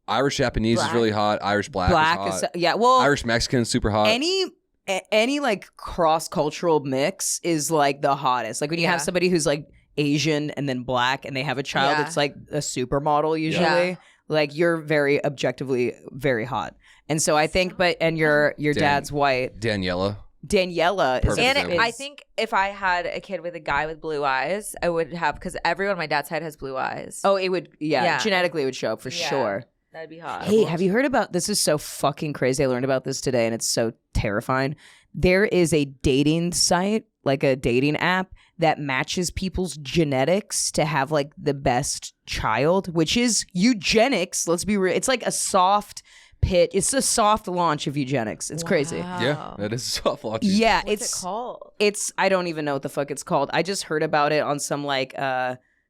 Irish Japanese Black. is really hot. Irish black is hot. yeah. Well, Irish Mexican is super hot. any like cross cultural mix is like the hottest. Like when you have Yeah. somebody who's like Asian and then black and they have a child Yeah. that's like a supermodel usually. Yeah. Like you're very objectively very hot. And so I think and your dad's white. Daniela. Daniela is Perfect And example. I think if I had a kid with a guy with blue eyes, I would have, because everyone on my dad's side has blue eyes. Oh, it would Yeah. genetically it would show up for Yeah. sure. That'd be hot. Hey, have you heard about this? Is so fucking crazy. I learned about this today and it's so terrifying. There is a dating site, like a dating app that matches people's genetics to have like the best child, which is eugenics. Let's be real. It's like a soft pitch. It's a soft launch of eugenics. It's crazy. Yeah, that is soft launch. Yeah, What's it's it called? It's I don't even know what the fuck it's called. I just heard about it on some like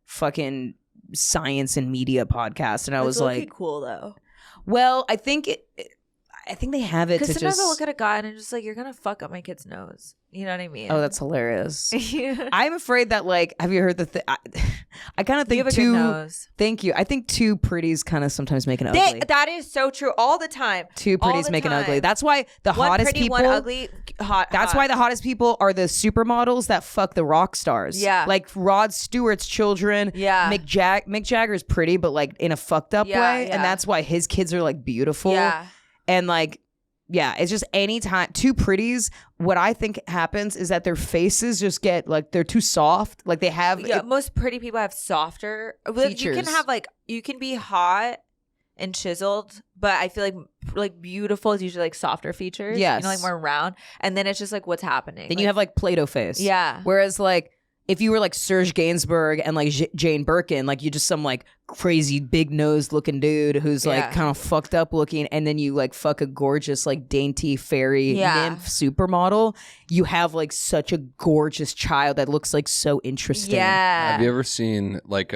fucking science and media podcast, and I was like, cool though. well, I think they have it to Because sometimes just. I look at a guy and I'm just like, you're gonna fuck up my kid's nose. You know what I mean? Oh, that's hilarious. Yeah. I'm afraid that like, have you heard the? I kind of think You have a too. good nose. Thank you. I think too pretties kind of sometimes make an ugly. That is so true all the time. Too all pretties the make an time. ugly. That's why the One hottest pretty, people. one ugly, hot. That's why the hottest people are the supermodels that fuck the rock stars. Yeah. Like Rod Stewart's children. Yeah. Mick Jagger's pretty, but like in a fucked up Yeah, way. yeah. And that's why his kids are like beautiful. Yeah. And like Yeah, it's just anytime two pretties. What I think happens is that their faces just get like they're too soft. Like they have most pretty people have softer features. You can have like you can be hot and chiseled, but I feel like beautiful is usually like softer features. Yes, like more round, and then it's just like what's happening. Then you have like Play-Doh face. Yeah. Whereas like if you were like Serge Gainsbourg and like Jane Birkin, like you're just some like crazy big nose looking dude who's like kind of fucked up looking, and then you like fuck a gorgeous like dainty fairy nymph supermodel, you have like such a gorgeous child that looks like so interesting. Yeah. Have you ever seen like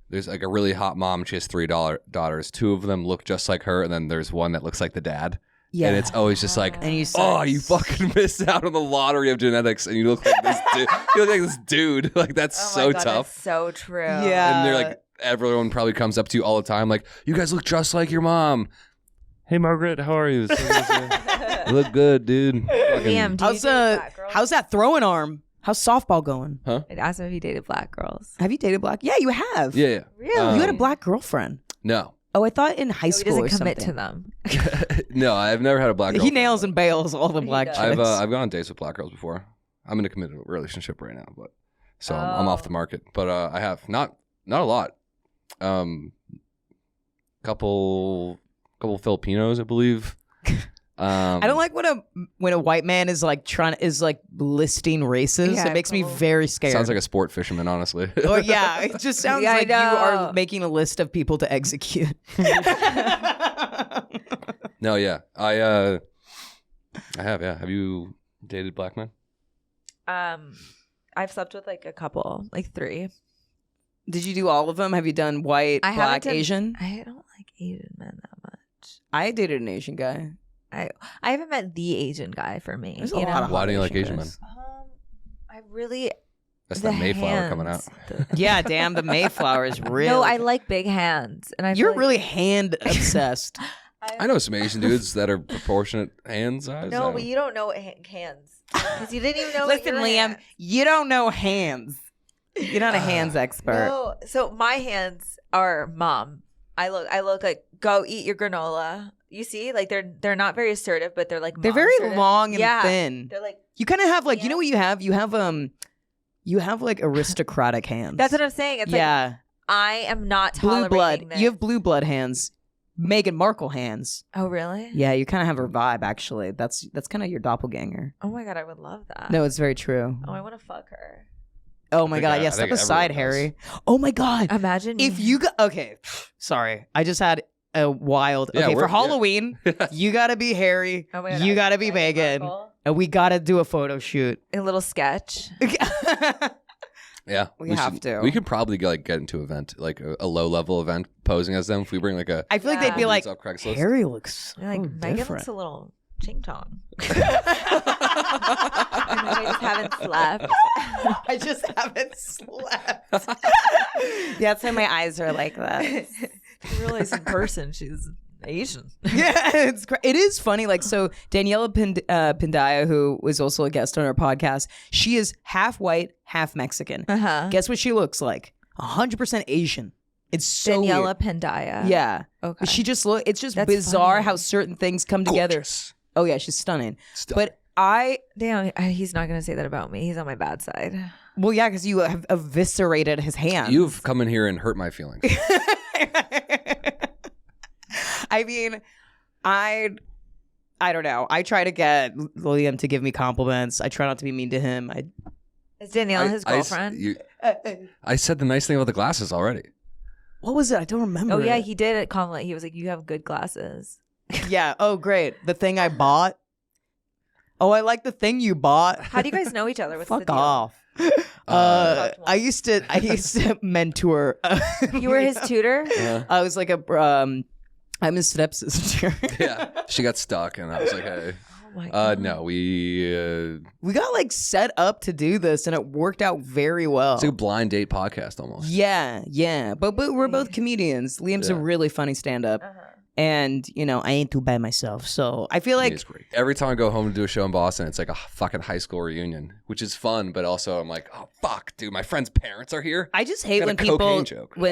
there's like a really hot mom, she has 3 daughters. 2 of them look just like her, and then there's one that looks like the dad. Yeah. And it's always just like, and you fucking missed out on the lottery of genetics, and you look like this dude. You look like this dude. Like, that's so tough. That's so true. Yeah. And they're like, everyone probably comes up to you all the time, like, you guys look just like your mom. Hey, Margaret, how are you? You look good, dude. Liam, how's that throwing arm? How's softball going? Huh? I asked him if he dated black girls. Have you dated black? Yeah, you have. Yeah. Really? You had a black girlfriend. No. Oh, I thought in high school he or doesn't commit something. to them. No, I've never had a black girl. He nails and bails all the black chicks. I've gone on dates with black girls before. I'm in a committed relationship right now, but so I'm off the market. But I have not a lot. Couple Filipinos, I believe. I don't like when a white man is like listing races. Yeah, it makes me very scared. Sounds like a sport fisherman, honestly. Oh yeah, it just sounds like you are making a list of people to execute. No, yeah, I have. Yeah, have you dated black men? I've slept with like a couple, like 3. Did you do all of them? Have you done white, black, Asian? I don't like Asian men that much. I dated an Asian guy. I haven't met the Asian guy for me. There's a lot of Why do you like Asian men? I really. That's the Mayflower coming out. Yeah, damn, the Mayflower is real. No, I like big hands, and you're really hand obsessed. I know some Asian dudes that are proportionate hand size. No, but you don't know hands because you didn't even know. Listen, Liam, you don't know hands. You're not a hands expert. No, so my hands are mom. I look like go eat your granola. You see, like they're not very assertive, but they're like they're very assertive. long and thin. They're like you kind of have like you know what you have. You have like aristocratic hands. That's what I'm saying. It's like I am not blue blood. This. You have blue blood hands. Meghan Markle hands. Oh really? Yeah, you kind of have her vibe. Actually, that's kind of your doppelganger. Oh my god, I would love that. No, it's very true. Oh, I want to fuck her. Oh my god, yeah, step aside, Harry. Oh my god. Imagine if you got okay. Sorry, I just had a wild. Okay, for Halloween, you gotta be Harry. Oh my god, you gotta be Meghan, and we gotta do a photo shoot. A little sketch. Yeah, we have to. We could probably get into an event, like a low level event, posing as them. If we bring like a, I feel like they'd be like, Harry looks like Meghan different. looks a little ching chong. I just haven't slept. I just haven't slept. That's why my eyes are like that. You realize in person she's Asian. Yeah, it is funny. Like, so Daniela Pindaya, who was also a guest on our podcast, she is half white, half Mexican. Guess what she looks like? 100% Asian. It's so Daniela weird. Pindaya. Yeah. Okay. She just it's just bizarre how certain things come together. Oh yeah, she's stunning. But he's not gonna say that about me. He's on my bad side. Well, yeah, because you have eviscerated his hands. You've come in here and hurt my feelings. I mean, I don't know. I try to get Liam to give me compliments. I try not to be mean to him. Is Danielle his girlfriend? I said the nice thing about the glasses already. What was it? I don't remember. Oh yeah, he did it. Compliment. He was like, "You have good glasses." Yeah. Oh great. The thing I bought. Oh, I like the thing you bought. How do you guys know each other? What's Fuck the deal? off. I used to mentor. You were his tutor? I was like I'm his stepsister. Yeah. She got stuck and I was like, hey. Oh my God. No, we got like set up to do this and it worked out very well. It's like a blind date podcast almost. Yeah. But we're both comedians. Liam's a really funny stand-up. And, you know, I ain't too bad myself. So I feel like great. Every time I go home to do a show in Boston, it's like a fucking high school reunion, which is fun. But also I'm like, oh, fuck, dude, my friend's parents are here. I just hate when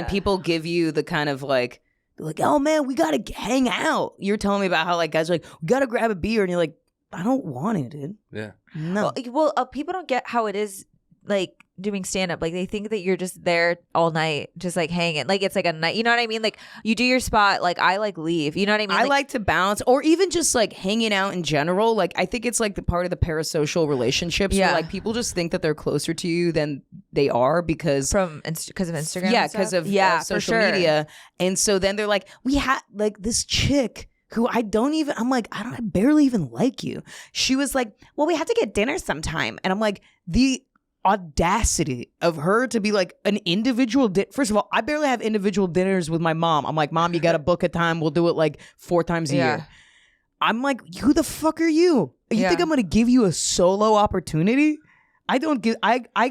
people give you the kind of like They're like, oh man, we gotta hang out. You're telling me about how like guys are like, we gotta grab a beer, and you're like, I don't want it, dude. Yeah. No. Well, people don't get how it is like doing stand up. Like they think that you're just there all night, just like hanging. Like it's like a night. You know what I mean? Like you do your spot. Like I like leave. You know what I mean? I like to bounce, or even just like hanging out in general. Like I think it's like the part of the parasocial relationships where like people just think that they're closer to you than they are because of Instagram. Yeah, because of social media. And so then they're like, we had like this chick who I barely even like you. She was like, well, we have to get dinner sometime. And I'm like, the audacity of her to be like an individual. First of all, I barely have individual dinners with my mom. I'm like, Mom, you got to book a time. We'll do it like 4 times a year. I'm like, who the fuck are you? You think I'm going to give you a solo opportunity? I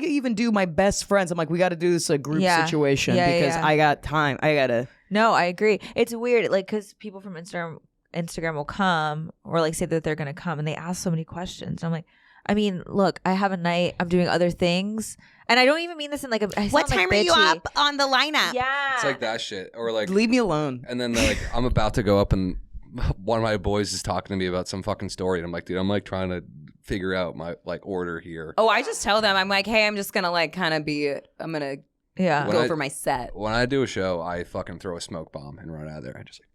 even do my best friends. I'm like, we got to do this a group situation because I got time. I got to. No, I agree. It's weird. Like, because people from Instagram will come or like say that they're going to come and they ask so many questions. I'm like, I mean, look, I have a night. I'm doing other things. And I don't even mean this in like a... What time are you up on the lineup? Yeah. It's like that shit. Or like... Leave me alone. And then they're like, I'm about to go up and one of my boys is talking to me about some fucking story. And I'm like, dude, I'm like trying to figure out my like order here. Oh, I just tell them, I'm like, hey, I'm just going to like kind of I'm going to go for my set. When I do a show, I fucking throw a smoke bomb and run out of there. I just like,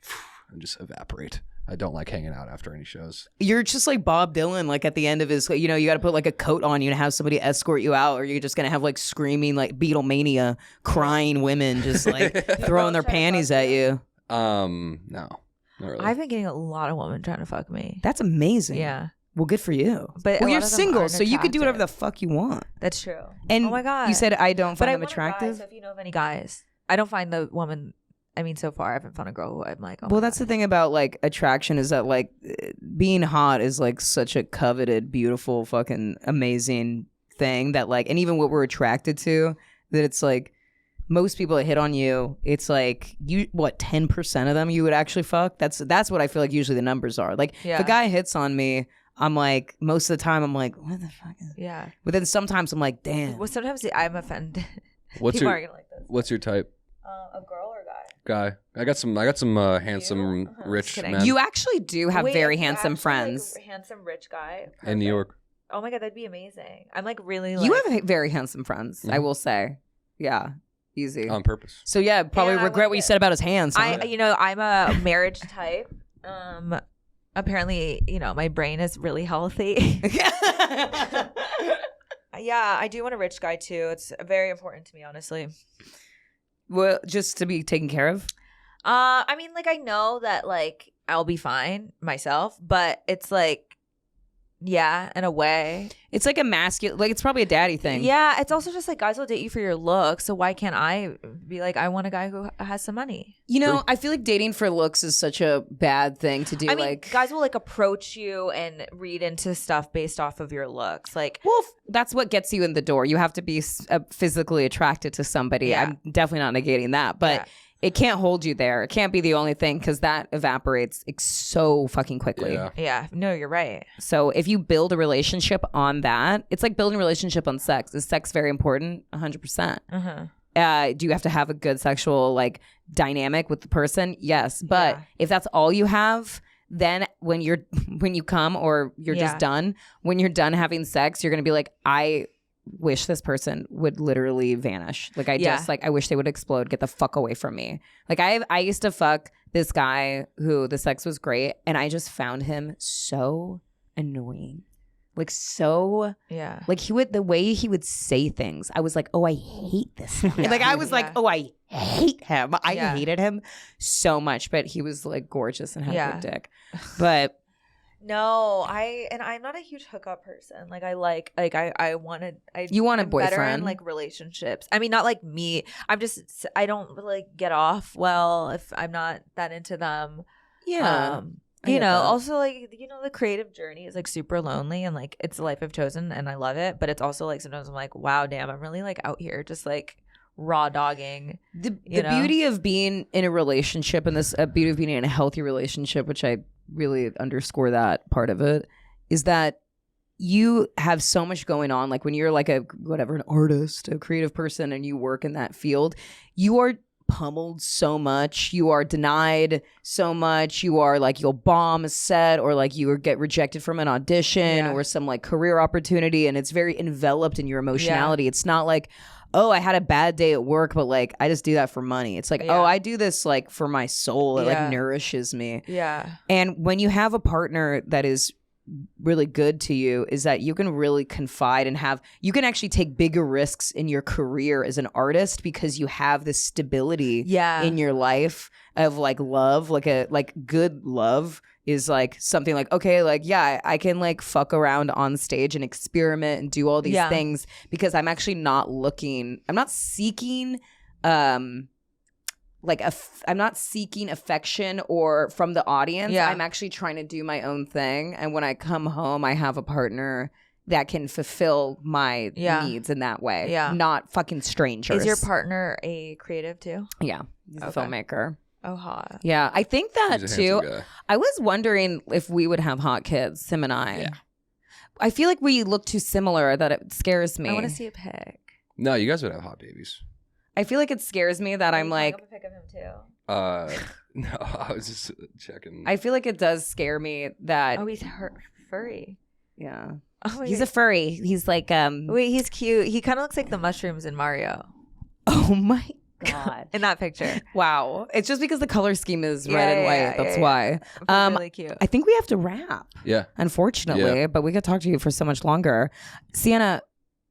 and just evaporate. I don't like hanging out after any shows. You're just like Bob Dylan, like at the end of his, you know, you got to put like a coat on you to have somebody escort you out, or you're just going to have like screaming, like Beatlemania, crying women just like throwing their panties at you. No, not really. I've been getting a lot of women trying to fuck me. That's amazing. Yeah. Well, good for you. But you're single, so you could do whatever the fuck you want. That's true. And oh my God. You said I don't find them attractive? So if you know of any guys, I don't find the woman... I mean, so far I haven't found a girl who I'm like, oh. Well, that's the thing about like attraction is that like being hot is like such a coveted, beautiful, fucking amazing thing that like, and even what we're attracted to, that it's like most people that hit on you, it's like 10% of them you would actually fuck. That's what I feel like usually the numbers are. Like if a guy hits on me, I'm like, most of the time I'm like, what the fuck is... Yeah. But then sometimes I'm like, damn. Well, sometimes I'm offended. What's People your, are gonna like this. What's your type? A girl or a guy? Guy. I got some handsome, rich men. You actually do have very handsome friends. Like, handsome, rich guy. Perfect. In New York. Oh my God, that'd be amazing. I'm like really like... You have very handsome friends, I will say. Yeah. Easy. On purpose. So yeah, probably regret what you said about his hands. Huh? I'm a marriage type. Apparently, my brain is really healthy. Yeah, I do want a rich guy too. It's very important to me, honestly. Well, just to be taken care of? I mean, like, I know that, like, I'll be fine myself, but it's like, yeah, in a way. It's like a masculine, like, it's probably a daddy thing. Yeah, it's also just like guys will date you for your looks, so why can't I be like, I want a guy who has some money? I feel like dating for looks is such a bad thing to do. I mean, guys will like approach you and read into stuff based off of your looks. Like, well, that's what gets you in the door. You have to be physically attracted to somebody. Yeah. I'm definitely not negating that, but it can't hold you there. It can't be the only thing because that evaporates so fucking quickly. Yeah. No, you're right. So if you build a relationship on that, it's like building a relationship on sex. Is sex very important? 100%. Do you have to have a good sexual like dynamic with the person? Yes. But if that's all you have, then when you come or you're just done, when you're done having sex, you're going to be like, I wish this person would literally vanish. Like I wish they would explode, get the fuck away from me. Like I used to fuck this guy who the sex was great and I just found him so annoying. Like like the way he would say things, I was like, oh, I hate this guy. Like I was like, oh, I hate him. I hated him so much, but he was like gorgeous and had a good dick. But no, I'm not a huge hookup person. Like I you want a boyfriend, better in like relationships. I mean, not like me. I don't like get off well if I'm not that into them. Yeah. Also like the creative journey is like super lonely and like it's the life I've chosen and I love it. But it's also like sometimes I'm like, wow, damn, I'm really like out here just like raw dogging. The beauty of being in a relationship and this beauty of being in a healthy relationship, which I really underscore that part of it, is that you have so much going on. Like when you're like an artist, a creative person, and you work in that field, you are pummeled so much. You are denied so much. You are like, you'll bomb a set, or like you get rejected from an audition or some like career opportunity. And it's very enveloped in your emotionality. It's not like, oh, I had a bad day at work, but like I just do that for money. It's like, oh, I do this like for my soul. It like nourishes me. Yeah. And when you have a partner that is really good to you, is that you can really confide and you can actually take bigger risks in your career as an artist, because you have this stability in your life of like love, like good love is like something like, okay, like, I can like fuck around on stage and experiment and do all these things, because I'm actually not seeking I'm not seeking affection or from the audience. Yeah. I'm actually trying to do my own thing. And when I come home, I have a partner that can fulfill my needs in that way. Yeah. Not fucking strangers. Is your partner a creative too? Yeah. He's a filmmaker. Oh, hot. Yeah. I think that too. I was wondering if we would have hot kids, him and I. Yeah. I feel like we look too similar that it scares me. I want to see a pic. No, you guys would have hot babies. I feel like it scares me that I'm like, a pic of him too. No, I was just checking. I feel like it does scare me that. Oh, he's furry. Yeah. Oh, he's a furry. He's like, wait, he's cute. He kind of looks like the mushrooms in Mario. Oh my God. In that picture. Wow. It's just because the color scheme is red and white. That's why. Really cute. I think we have to wrap. Yeah. Unfortunately, but we could talk to you for so much longer. Sienna,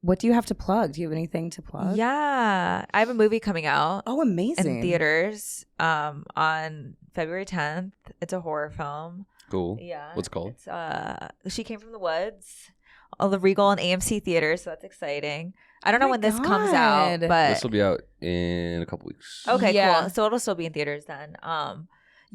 what do you have to plug? Do you have anything to plug? Yeah. I have a movie coming out. Oh, amazing. In theaters on February 10th. It's a horror film. Cool. Yeah. What's it called? It's She Came from the Woods. All the Regal and AMC theaters, so that's exciting. I don't know when this comes out, but this will be out in a couple weeks. Okay, cool. So it'll still be in theaters then.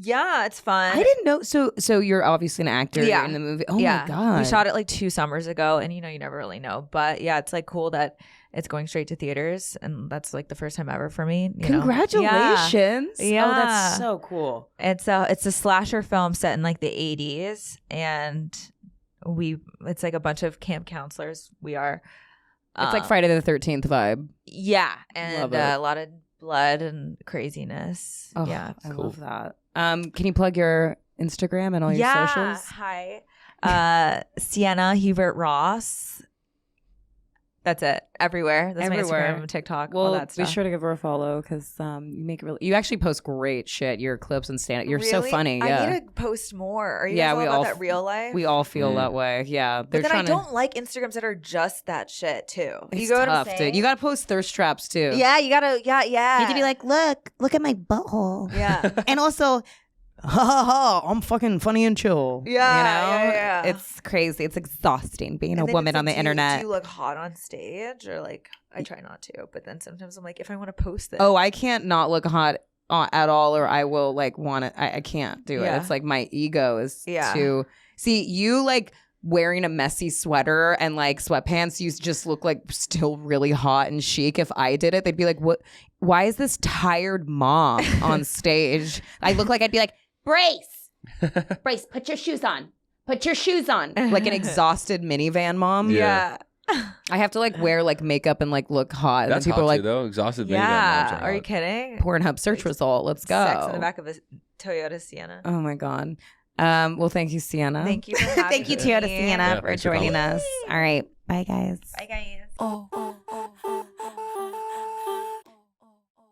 Yeah, it's fun. I didn't know. So you're obviously an actor in the movie. Oh my God. We shot it like 2 summers ago, and you never really know. But yeah, it's like cool that it's going straight to theaters, and that's like the first time ever for me. Congratulations. Yeah. Oh, that's so cool. It's a slasher film set in like the 80s, and it's like a bunch of camp counselors. We are. It's like Friday the 13th vibe. Yeah, and a lot of blood and craziness. Oh, yeah, I love that. Can you plug your Instagram and all your socials? Hi. Sienna Hubert-Ross. That's it. Everywhere. That's my Instagram, TikTok, all that stuff. Be sure to give her a follow, because you actually post great shit. Your clips and stand up. You're so funny. Yeah. I need to post more. Are you guys all about that real life? We all feel that way. Yeah. But then I don't like Instagrams that are just that shit too. It's you go tough, what I'm saying? Dude. You gotta post thirst traps too. Yeah, you gotta. Yeah. You have to be like, look at my butthole. Yeah. And also, I'm fucking funny and chill. Yeah, yeah. It's crazy. It's exhausting being a woman on the internet. Do you look hot on stage, or like? I try not to, but then sometimes I'm like, if I want to post this. Oh, I can't not look hot at all, or I will like want it. I can't do it. It's like my ego is too. See, you like wearing a messy sweater and like sweatpants, you just look like still really hot and chic. If I did it, they'd be like, what? Why is this tired mom on stage? I look like I'd be like, Brace, put your shoes on. Like an exhausted minivan mom. Yeah. I have to like wear like makeup and like look hot. That's and people hot are like, too, though. Exhausted minivan moms are you kidding? Pornhub search result. Let's go. Sex in the back of a Toyota Sienna. Oh my God. Well, thank you, Sienna. Thank you for having Thank you, Toyota Sienna, for joining us. All right. Bye, guys. Bye, guys. Oh.